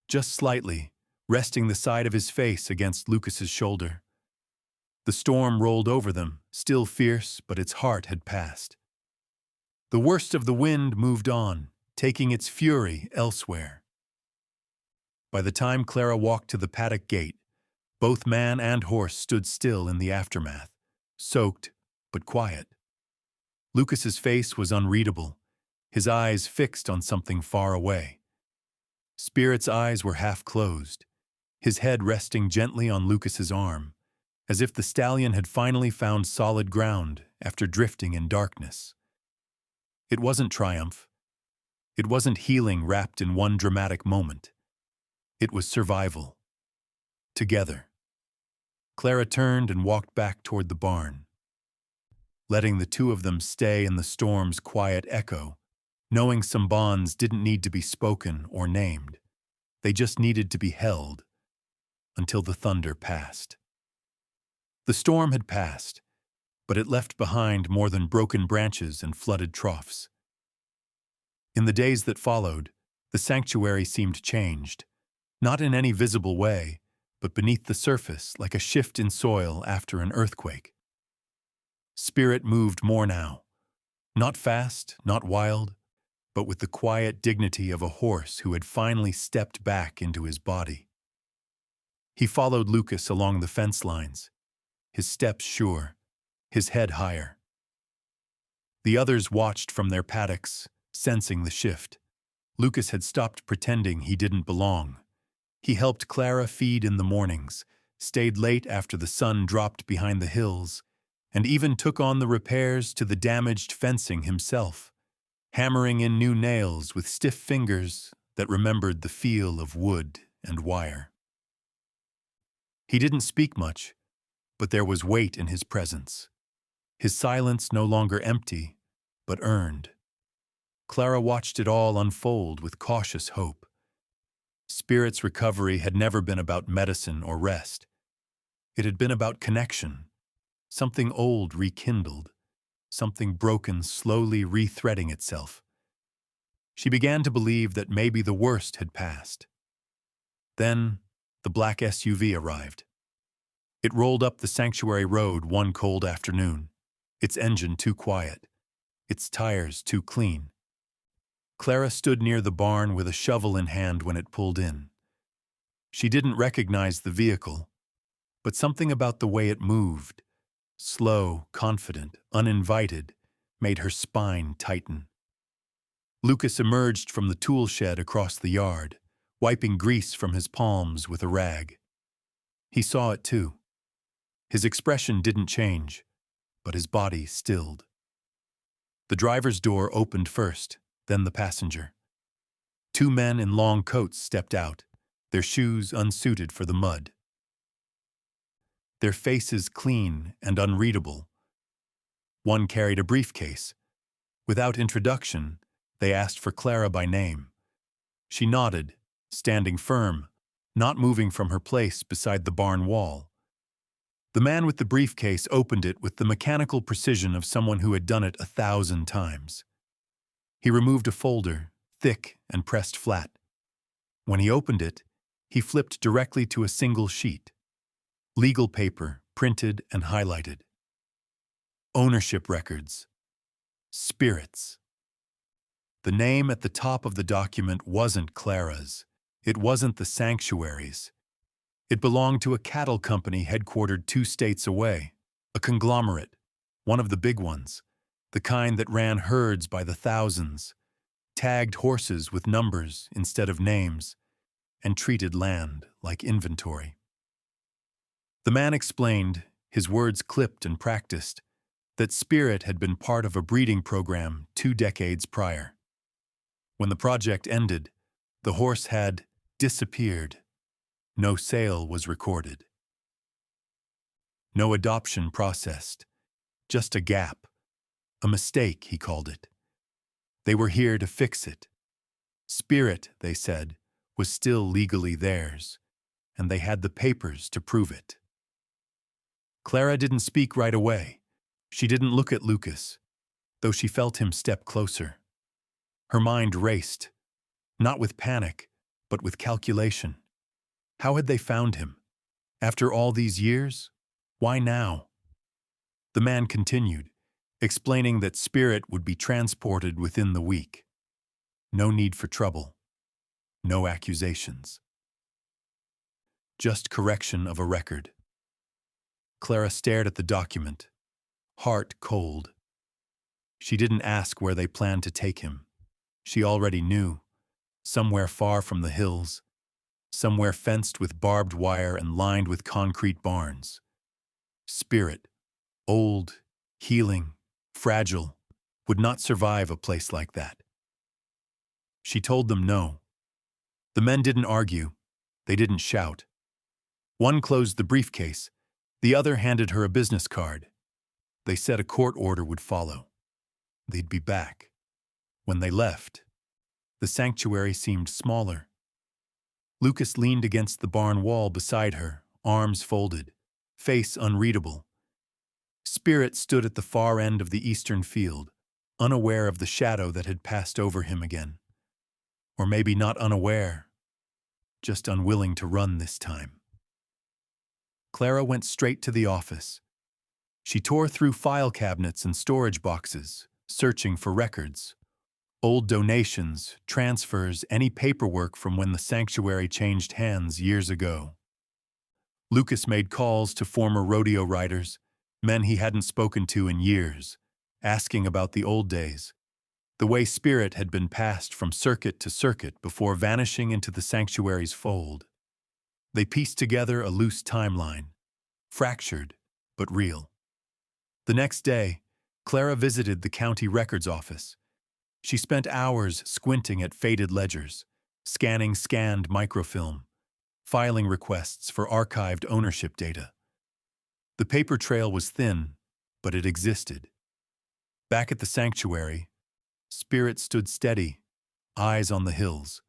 just slightly, resting the side of his face against Lucas's shoulder. The storm rolled over them, still fierce, but its heart had passed. The worst of the wind moved on, taking its fury elsewhere. By the time Clara walked to the paddock gate, both man and horse stood still in the aftermath, soaked but quiet. Lucas's face was unreadable, his eyes fixed on something far away. Spirit's eyes were half closed, his head resting gently on Lucas's arm, as if the stallion had finally found solid ground after drifting in darkness. It wasn't triumph. It wasn't healing wrapped in one dramatic moment. It was survival. Together. Clara turned and walked back toward the barn, letting the two of them stay in the storm's quiet echo, knowing some bonds didn't need to be spoken or named. They just needed to be held until the thunder passed. The storm had passed, but it left behind more than broken branches and flooded troughs. In the days that followed, the sanctuary seemed changed, not in any visible way, but beneath the surface like a shift in soil after an earthquake. Spirit moved more now, not fast, not wild, but with the quiet dignity of a horse who had finally stepped back into his body. He followed Lucas along the fence lines, his steps sure, his head higher. The others watched from their paddocks, sensing the shift. Lucas had stopped pretending he didn't belong. He helped Clara feed in the mornings, stayed late after the sun dropped behind the hills, and even took on the repairs to the damaged fencing himself, hammering in new nails with stiff fingers that remembered the feel of wood and wire. He didn't speak much, but there was weight in his presence. His silence no longer empty, but earned. Clara watched it all unfold with cautious hope. Spirit's recovery had never been about medicine or rest. It had been about connection, something old rekindled, something broken slowly rethreading itself. She began to believe that maybe the worst had passed. Then, the black SUV arrived. It rolled up the sanctuary road one cold afternoon, its engine too quiet, its tires too clean. Clara stood near the barn with a shovel in hand when it pulled in. She didn't recognize the vehicle, but something about the way it moved, slow, confident, uninvited, made her spine tighten. Lucas emerged from the tool shed across the yard, wiping grease from his palms with a rag. He saw it too. His expression didn't change, but his body stilled. The driver's door opened first, then the passenger. Two men in long coats stepped out, their shoes unsuited for the mud. Their faces clean and unreadable. One carried a briefcase. Without introduction, they asked for Clara by name. She nodded, standing firm, not moving from her place beside the barn wall. The man with the briefcase opened it with the mechanical precision of someone who had done it 1,000 times. He removed a folder, thick and pressed flat. When he opened it, he flipped directly to a single sheet. Legal paper, printed and highlighted. Ownership records. Spirits. The name at the top of the document wasn't Clara's. It wasn't the sanctuary's. It belonged to a cattle company headquartered 2 states away, a conglomerate, one of the big ones, the kind that ran herds by the thousands. tagged horses with numbers instead of names, and treated land like inventory. The man explained, his words clipped and practiced, that Spirit had been part of a breeding program 2 decades prior. When the project ended, the horse had disappeared. No sale was recorded. No adoption processed. Just a gap. A mistake, he called it. They were here to fix it. Spirit, they said, was still legally theirs, and they had the papers to prove it. Clara didn't speak right away. She didn't look at Lucas, though she felt him step closer. Her mind raced, not with panic, but with calculation. How had they found him? After all these years? Why now? The man continued, explaining that Spirit would be transported within the week. No need for trouble. No accusations. Just correction of a record. Clara stared at the document, heart cold. She didn't ask where they planned to take him. She already knew. Somewhere far from the hills. Somewhere fenced with barbed wire and lined with concrete barns. Spirit, old, healing, fragile, would not survive a place like that. She told them no. The men didn't argue. They didn't shout. One closed the briefcase. The other handed her a business card. They said a court order would follow. They'd be back. When they left, the sanctuary seemed smaller. Lucas leaned against the barn wall beside her, arms folded, face unreadable. Spirit stood at the far end of the eastern field, unaware of the shadow that had passed over him again. Or maybe not unaware, just unwilling to run this time. Clara went straight to the office. She tore through file cabinets and storage boxes, searching for records. Old donations, transfers, any paperwork from when the sanctuary changed hands years ago. Lucas made calls to former rodeo riders, men he hadn't spoken to in years, asking about the old days, the way Spirit had been passed from circuit to circuit before vanishing into the sanctuary's fold. They pieced together a loose timeline, fractured but real. The next day, Clara visited the county records office. She spent hours squinting at faded ledgers, scanning scanned microfilm, filing requests for archived ownership data. The paper trail was thin, but it existed. Back at the sanctuary, Spirit stood steady, eyes on the hills.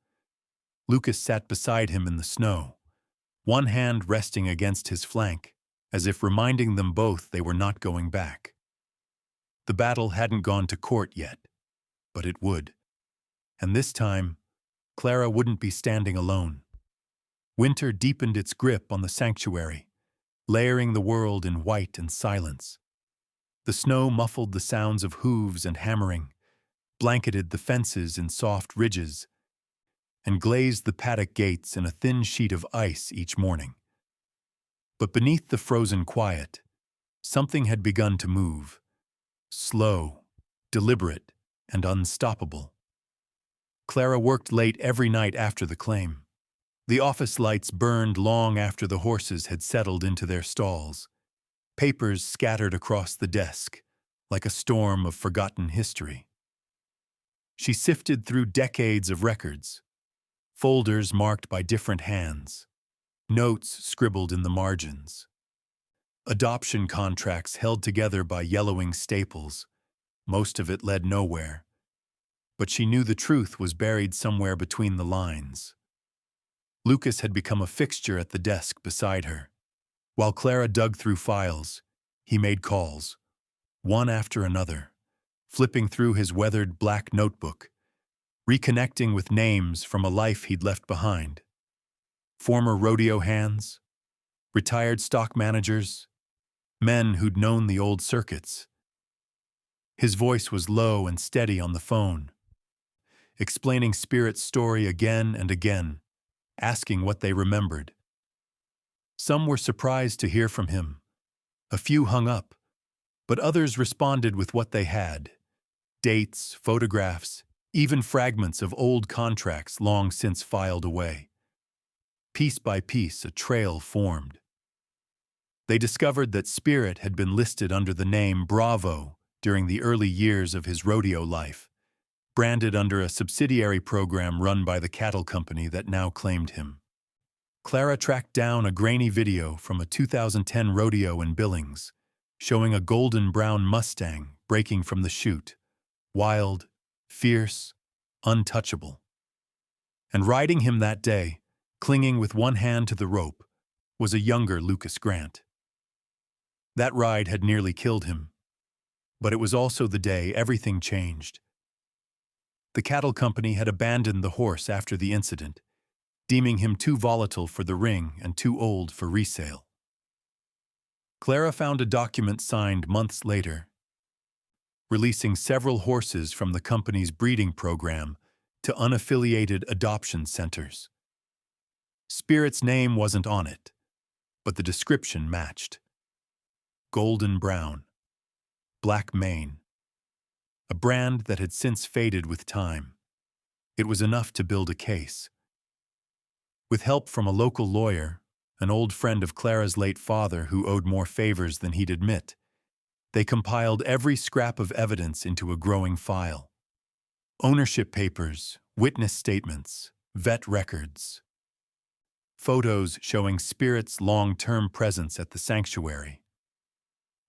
Lucas sat beside him in the snow, one hand resting against his flank, as if reminding them both they were not going back. The battle hadn't gone to court yet, but it would. And this time, Clara wouldn't be standing alone. Winter deepened its grip on the sanctuary, layering the world in white and silence. The snow muffled the sounds of hooves and hammering, blanketed the fences in soft ridges, and glazed the paddock gates in a thin sheet of ice each morning. But beneath the frozen quiet, something had begun to move, slow, deliberate, and unstoppable. Clara worked late every night after the claim. The office lights burned long after the horses had settled into their stalls. Papers scattered across the desk, like a storm of forgotten history. She sifted through decades of records, folders marked by different hands, notes scribbled in the margins. Adoption contracts held together by yellowing staples. Most of it led nowhere. But she knew the truth was buried somewhere between the lines. Lucas had become a fixture at the desk beside her. While Clara dug through files, he made calls, one after another, flipping through his weathered black notebook, reconnecting with names from a life he'd left behind. Former rodeo hands, retired stock managers, men who'd known the old circuits. His voice was low and steady on the phone, explaining Spirit's story again and again, asking what they remembered. Some were surprised to hear from him. A few hung up, but others responded with what they had: dates, photographs, even fragments of old contracts long since filed away. Piece by piece, a trail formed. They discovered that Spirit had been listed under the name Bravo during the early years of his rodeo life, branded under a subsidiary program run by the cattle company that now claimed him. Clara tracked down a grainy video from a 2010 rodeo in Billings, showing a golden-brown Mustang breaking from the chute, wild, fierce, untouchable. And riding him that day, clinging with one hand to the rope, was a younger Lucas Grant. That ride had nearly killed him, but it was also the day everything changed. The cattle company had abandoned the horse after the incident, deeming him too volatile for the ring and too old for resale. Clara found a document signed months later, releasing several horses from the company's breeding program to unaffiliated adoption centers. Spirit's name wasn't on it, but the description matched. Golden brown, black mane, a brand that had since faded with time. It was enough to build a case. With help from a local lawyer, an old friend of Clara's late father who owed more favors than he'd admit, they compiled every scrap of evidence into a growing file. Ownership papers, witness statements, vet records. Photos showing Spirit's long-term presence at the sanctuary.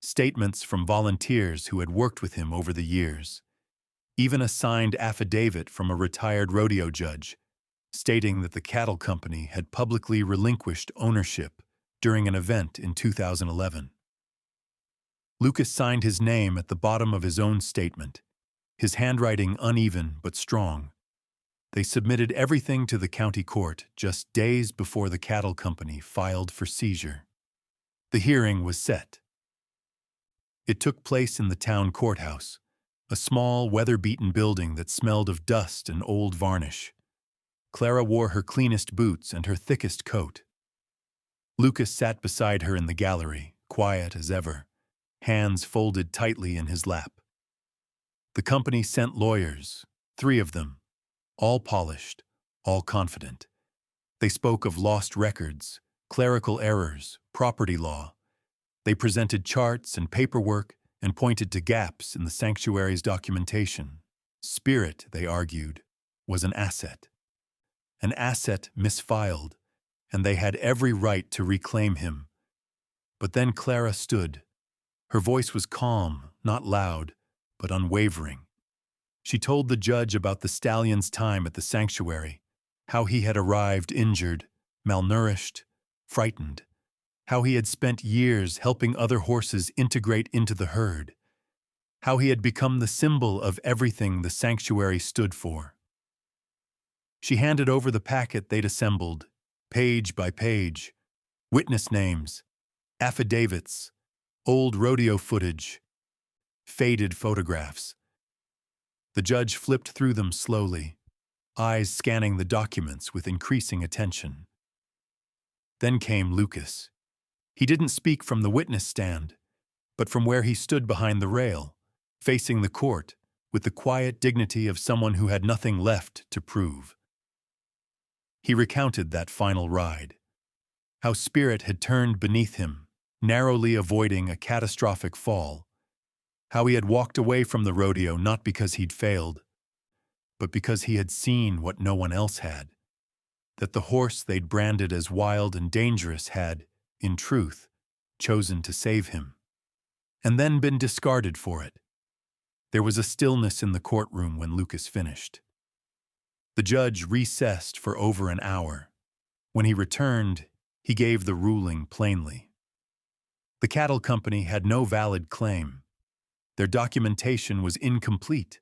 Statements from volunteers who had worked with him over the years. Even a signed affidavit from a retired rodeo judge, stating that the cattle company had publicly relinquished ownership during an event in 2011. Lucas signed his name at the bottom of his own statement, his handwriting uneven but strong. They submitted everything to the county court just days before the cattle company filed for seizure. The hearing was set. It took place in the town courthouse, a small, weather-beaten building that smelled of dust and old varnish. Clara wore her cleanest boots and her thickest coat. Lucas sat beside her in the gallery, quiet as ever, hands folded tightly in his lap. The company sent lawyers, 3 of them, all polished, all confident. They spoke of lost records, clerical errors, property law. They presented charts and paperwork and pointed to gaps in the sanctuary's documentation. Spirit, they argued, was an asset misfiled, and they had every right to reclaim him. But then Clara stood. Her voice was calm, not loud, but unwavering. She told the judge about the stallion's time at the sanctuary, how he had arrived injured, malnourished, frightened, how he had spent years helping other horses integrate into the herd, how he had become the symbol of everything the sanctuary stood for. She handed over the packet they'd assembled, page by page, witness names, affidavits, old rodeo footage, faded photographs. The judge flipped through them slowly, eyes scanning the documents with increasing attention. Then came Lucas. He didn't speak from the witness stand, but from where he stood behind the rail, facing the court, with the quiet dignity of someone who had nothing left to prove. He recounted that final ride, how Spirit had turned beneath him, narrowly avoiding a catastrophic fall, how he had walked away from the rodeo not because he'd failed, but because he had seen what no one else had, that the horse they'd branded as wild and dangerous had, in truth, chosen to save him, and then been discarded for it. There was a stillness in the courtroom when Lucas finished. The judge recessed for over an hour. When he returned, he gave the ruling plainly. The cattle company had no valid claim. Their documentation was incomplete,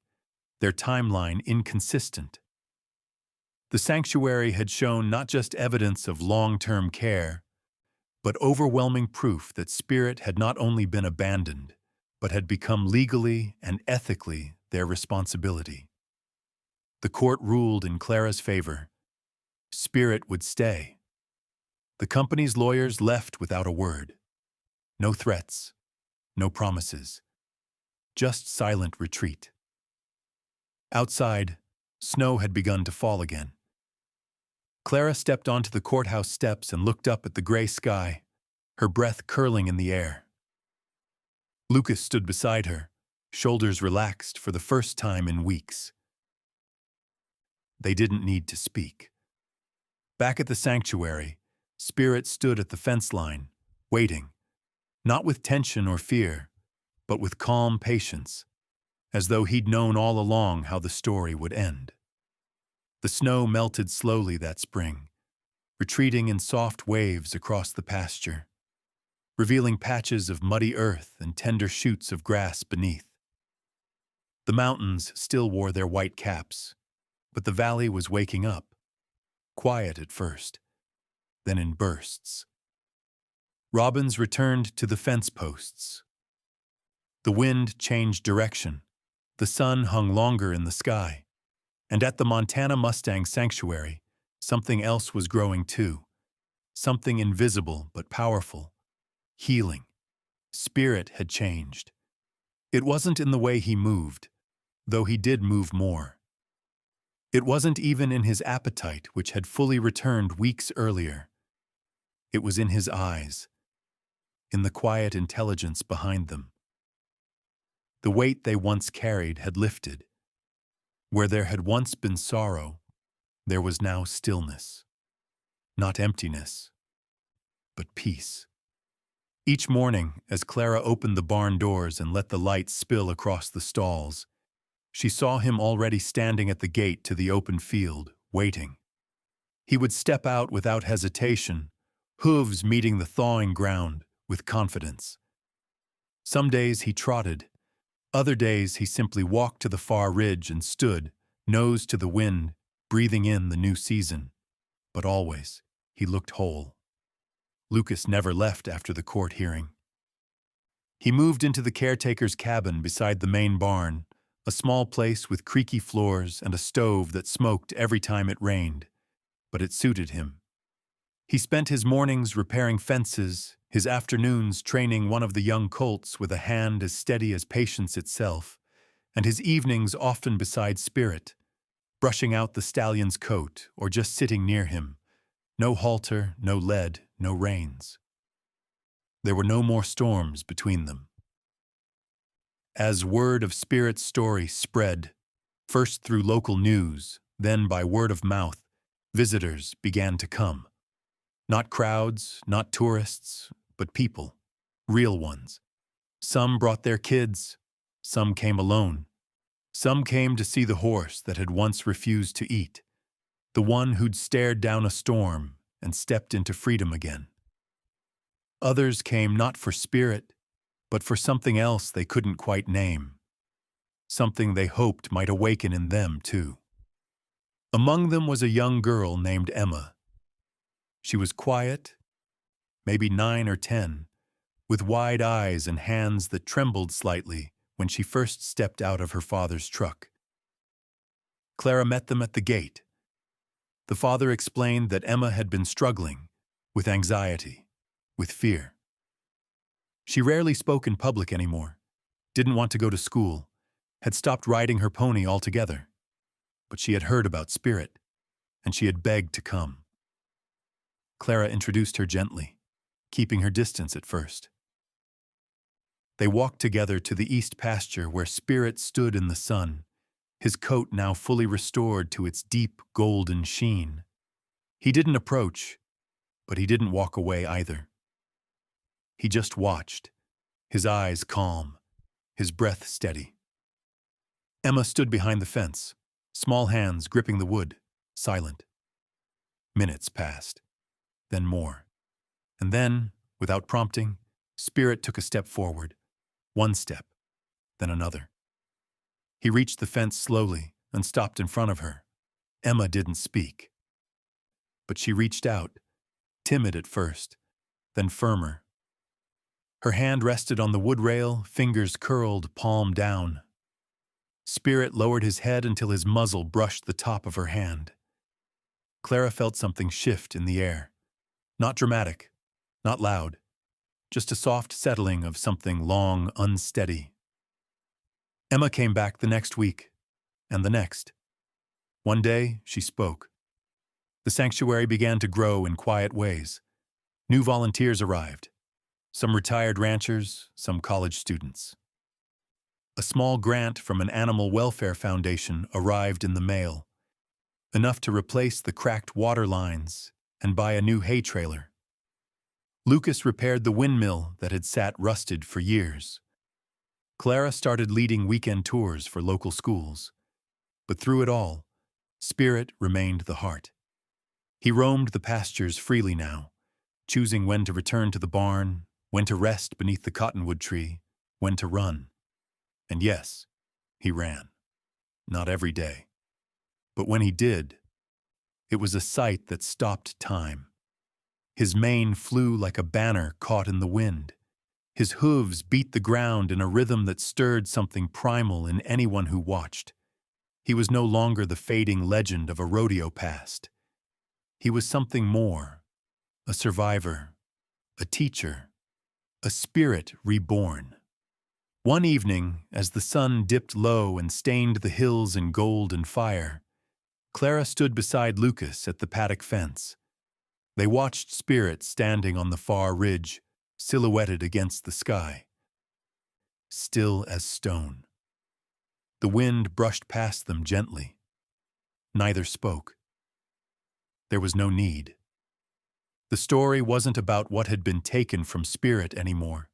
their timeline inconsistent. The sanctuary had shown not just evidence of long-term care, but overwhelming proof that Spirit had not only been abandoned, but had become legally and ethically their responsibility. The court ruled in Clara's favor. Spirit would stay. The company's lawyers left without a word. No threats, no promises, just silent retreat. Outside, Snow had begun to fall again. Clara stepped onto the courthouse steps and looked up at the gray sky, her breath curling in the air. Lucas stood beside her, shoulders relaxed for the first time in weeks. They didn't need to speak. Back at the sanctuary, Spirit stood at the fence line, waiting, not with tension or fear, but with calm patience, as though he'd known all along how the story would end. The snow melted slowly that spring, retreating in soft waves across the pasture, revealing patches of muddy earth and tender shoots of grass beneath. The mountains still wore their white caps, but the valley was waking up, quiet at first, then in bursts. Robins returned to the fence posts. The wind changed direction, the sun hung longer in the sky, and at the Montana Mustang sanctuary, something else was growing too, something invisible but powerful, healing. Spirit had changed. It wasn't in the way he moved, though he did move more. It wasn't even in his appetite, which had fully returned weeks earlier. It was in his eyes, in the quiet intelligence behind them. The weight they once carried had lifted. Where there had once been sorrow, there was now stillness. Not emptiness, but peace. Each morning, as Clara opened the barn doors and let the light spill across the stalls, she saw him already standing at the gate to the open field, waiting. He would step out without hesitation, hooves meeting the thawing ground with confidence. Some days he trotted. Other days he simply walked to the far ridge and stood, nose to the wind, breathing in the new season. But always, he looked whole. Lucas never left after the court hearing. He moved into the caretaker's cabin beside the main barn, a small place with creaky floors and a stove that smoked every time it rained, but it suited him. He spent his mornings repairing fences, his afternoons training one of the young colts with a hand as steady as patience itself, and his evenings often beside Spirit, brushing out the stallion's coat or just sitting near him. No halter, no lead, no reins. There were no more storms between them. As word of Spirit's story spread, first through local news, then by word of mouth, visitors began to come. Not crowds, not tourists, but people, real ones. Some brought their kids, some came alone. Some came to see the horse that had once refused to eat, the one who'd stared down a storm and stepped into freedom again. Others came not for Spirit, but for something else they couldn't quite name, something they hoped might awaken in them too. Among them was a young girl named Emma. She was quiet, maybe 9 or 10, with wide eyes and hands that trembled slightly when she first stepped out of her father's truck. Clara met them at the gate. The father explained that Emma had been struggling with anxiety, with fear. She rarely spoke in public anymore, didn't want to go to school, had stopped riding her pony altogether. But she had heard about Spirit, and she had begged to come. Clara introduced her gently, keeping her distance at first. They walked together to the east pasture where Spirit stood in the sun, his coat now fully restored to its deep golden sheen. He didn't approach, but he didn't walk away either. He just watched, his eyes calm, his breath steady. Emma stood behind the fence, small hands gripping the wood, silent. Minutes passed, then more. And then, without prompting, Spirit took a step forward, one step, then another. He reached the fence slowly and stopped in front of her. Emma didn't speak. But she reached out, timid at first, then firmer. Her hand rested on the wood rail, fingers curled, palm down. Spirit lowered his head until his muzzle brushed the top of her hand. Clara felt something shift in the air. Not dramatic, not loud, just a soft settling of something long, unsteady. Emma came back the next week, and the next. One day, she spoke. The sanctuary began to grow in quiet ways. New volunteers arrived, some retired ranchers, some college students. A small grant from an animal welfare foundation arrived in the mail, enough to replace the cracked water lines and buy a new hay trailer. Lucas repaired the windmill that had sat rusted for years. Clara started leading weekend tours for local schools. But through it all, Spirit remained the heart. He roamed the pastures freely now, choosing when to return to the barn, when to rest beneath the cottonwood tree, when to run. And yes, he ran. Not every day. But when he did, it was a sight that stopped time. His mane flew like a banner caught in the wind. His hooves beat the ground in a rhythm that stirred something primal in anyone who watched. He was no longer the fading legend of a rodeo past. He was something more, a survivor, a teacher, a spirit reborn. One evening, as the sun dipped low and stained the hills in gold and fire, Clara stood beside Lucas at the paddock fence. They watched Spirit standing on the far ridge, silhouetted against the sky. Still as stone. The wind brushed past them gently. Neither spoke. There was no need. The story wasn't about what had been taken from Spirit anymore.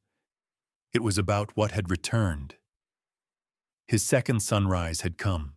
It was about what had returned. His second sunrise had come,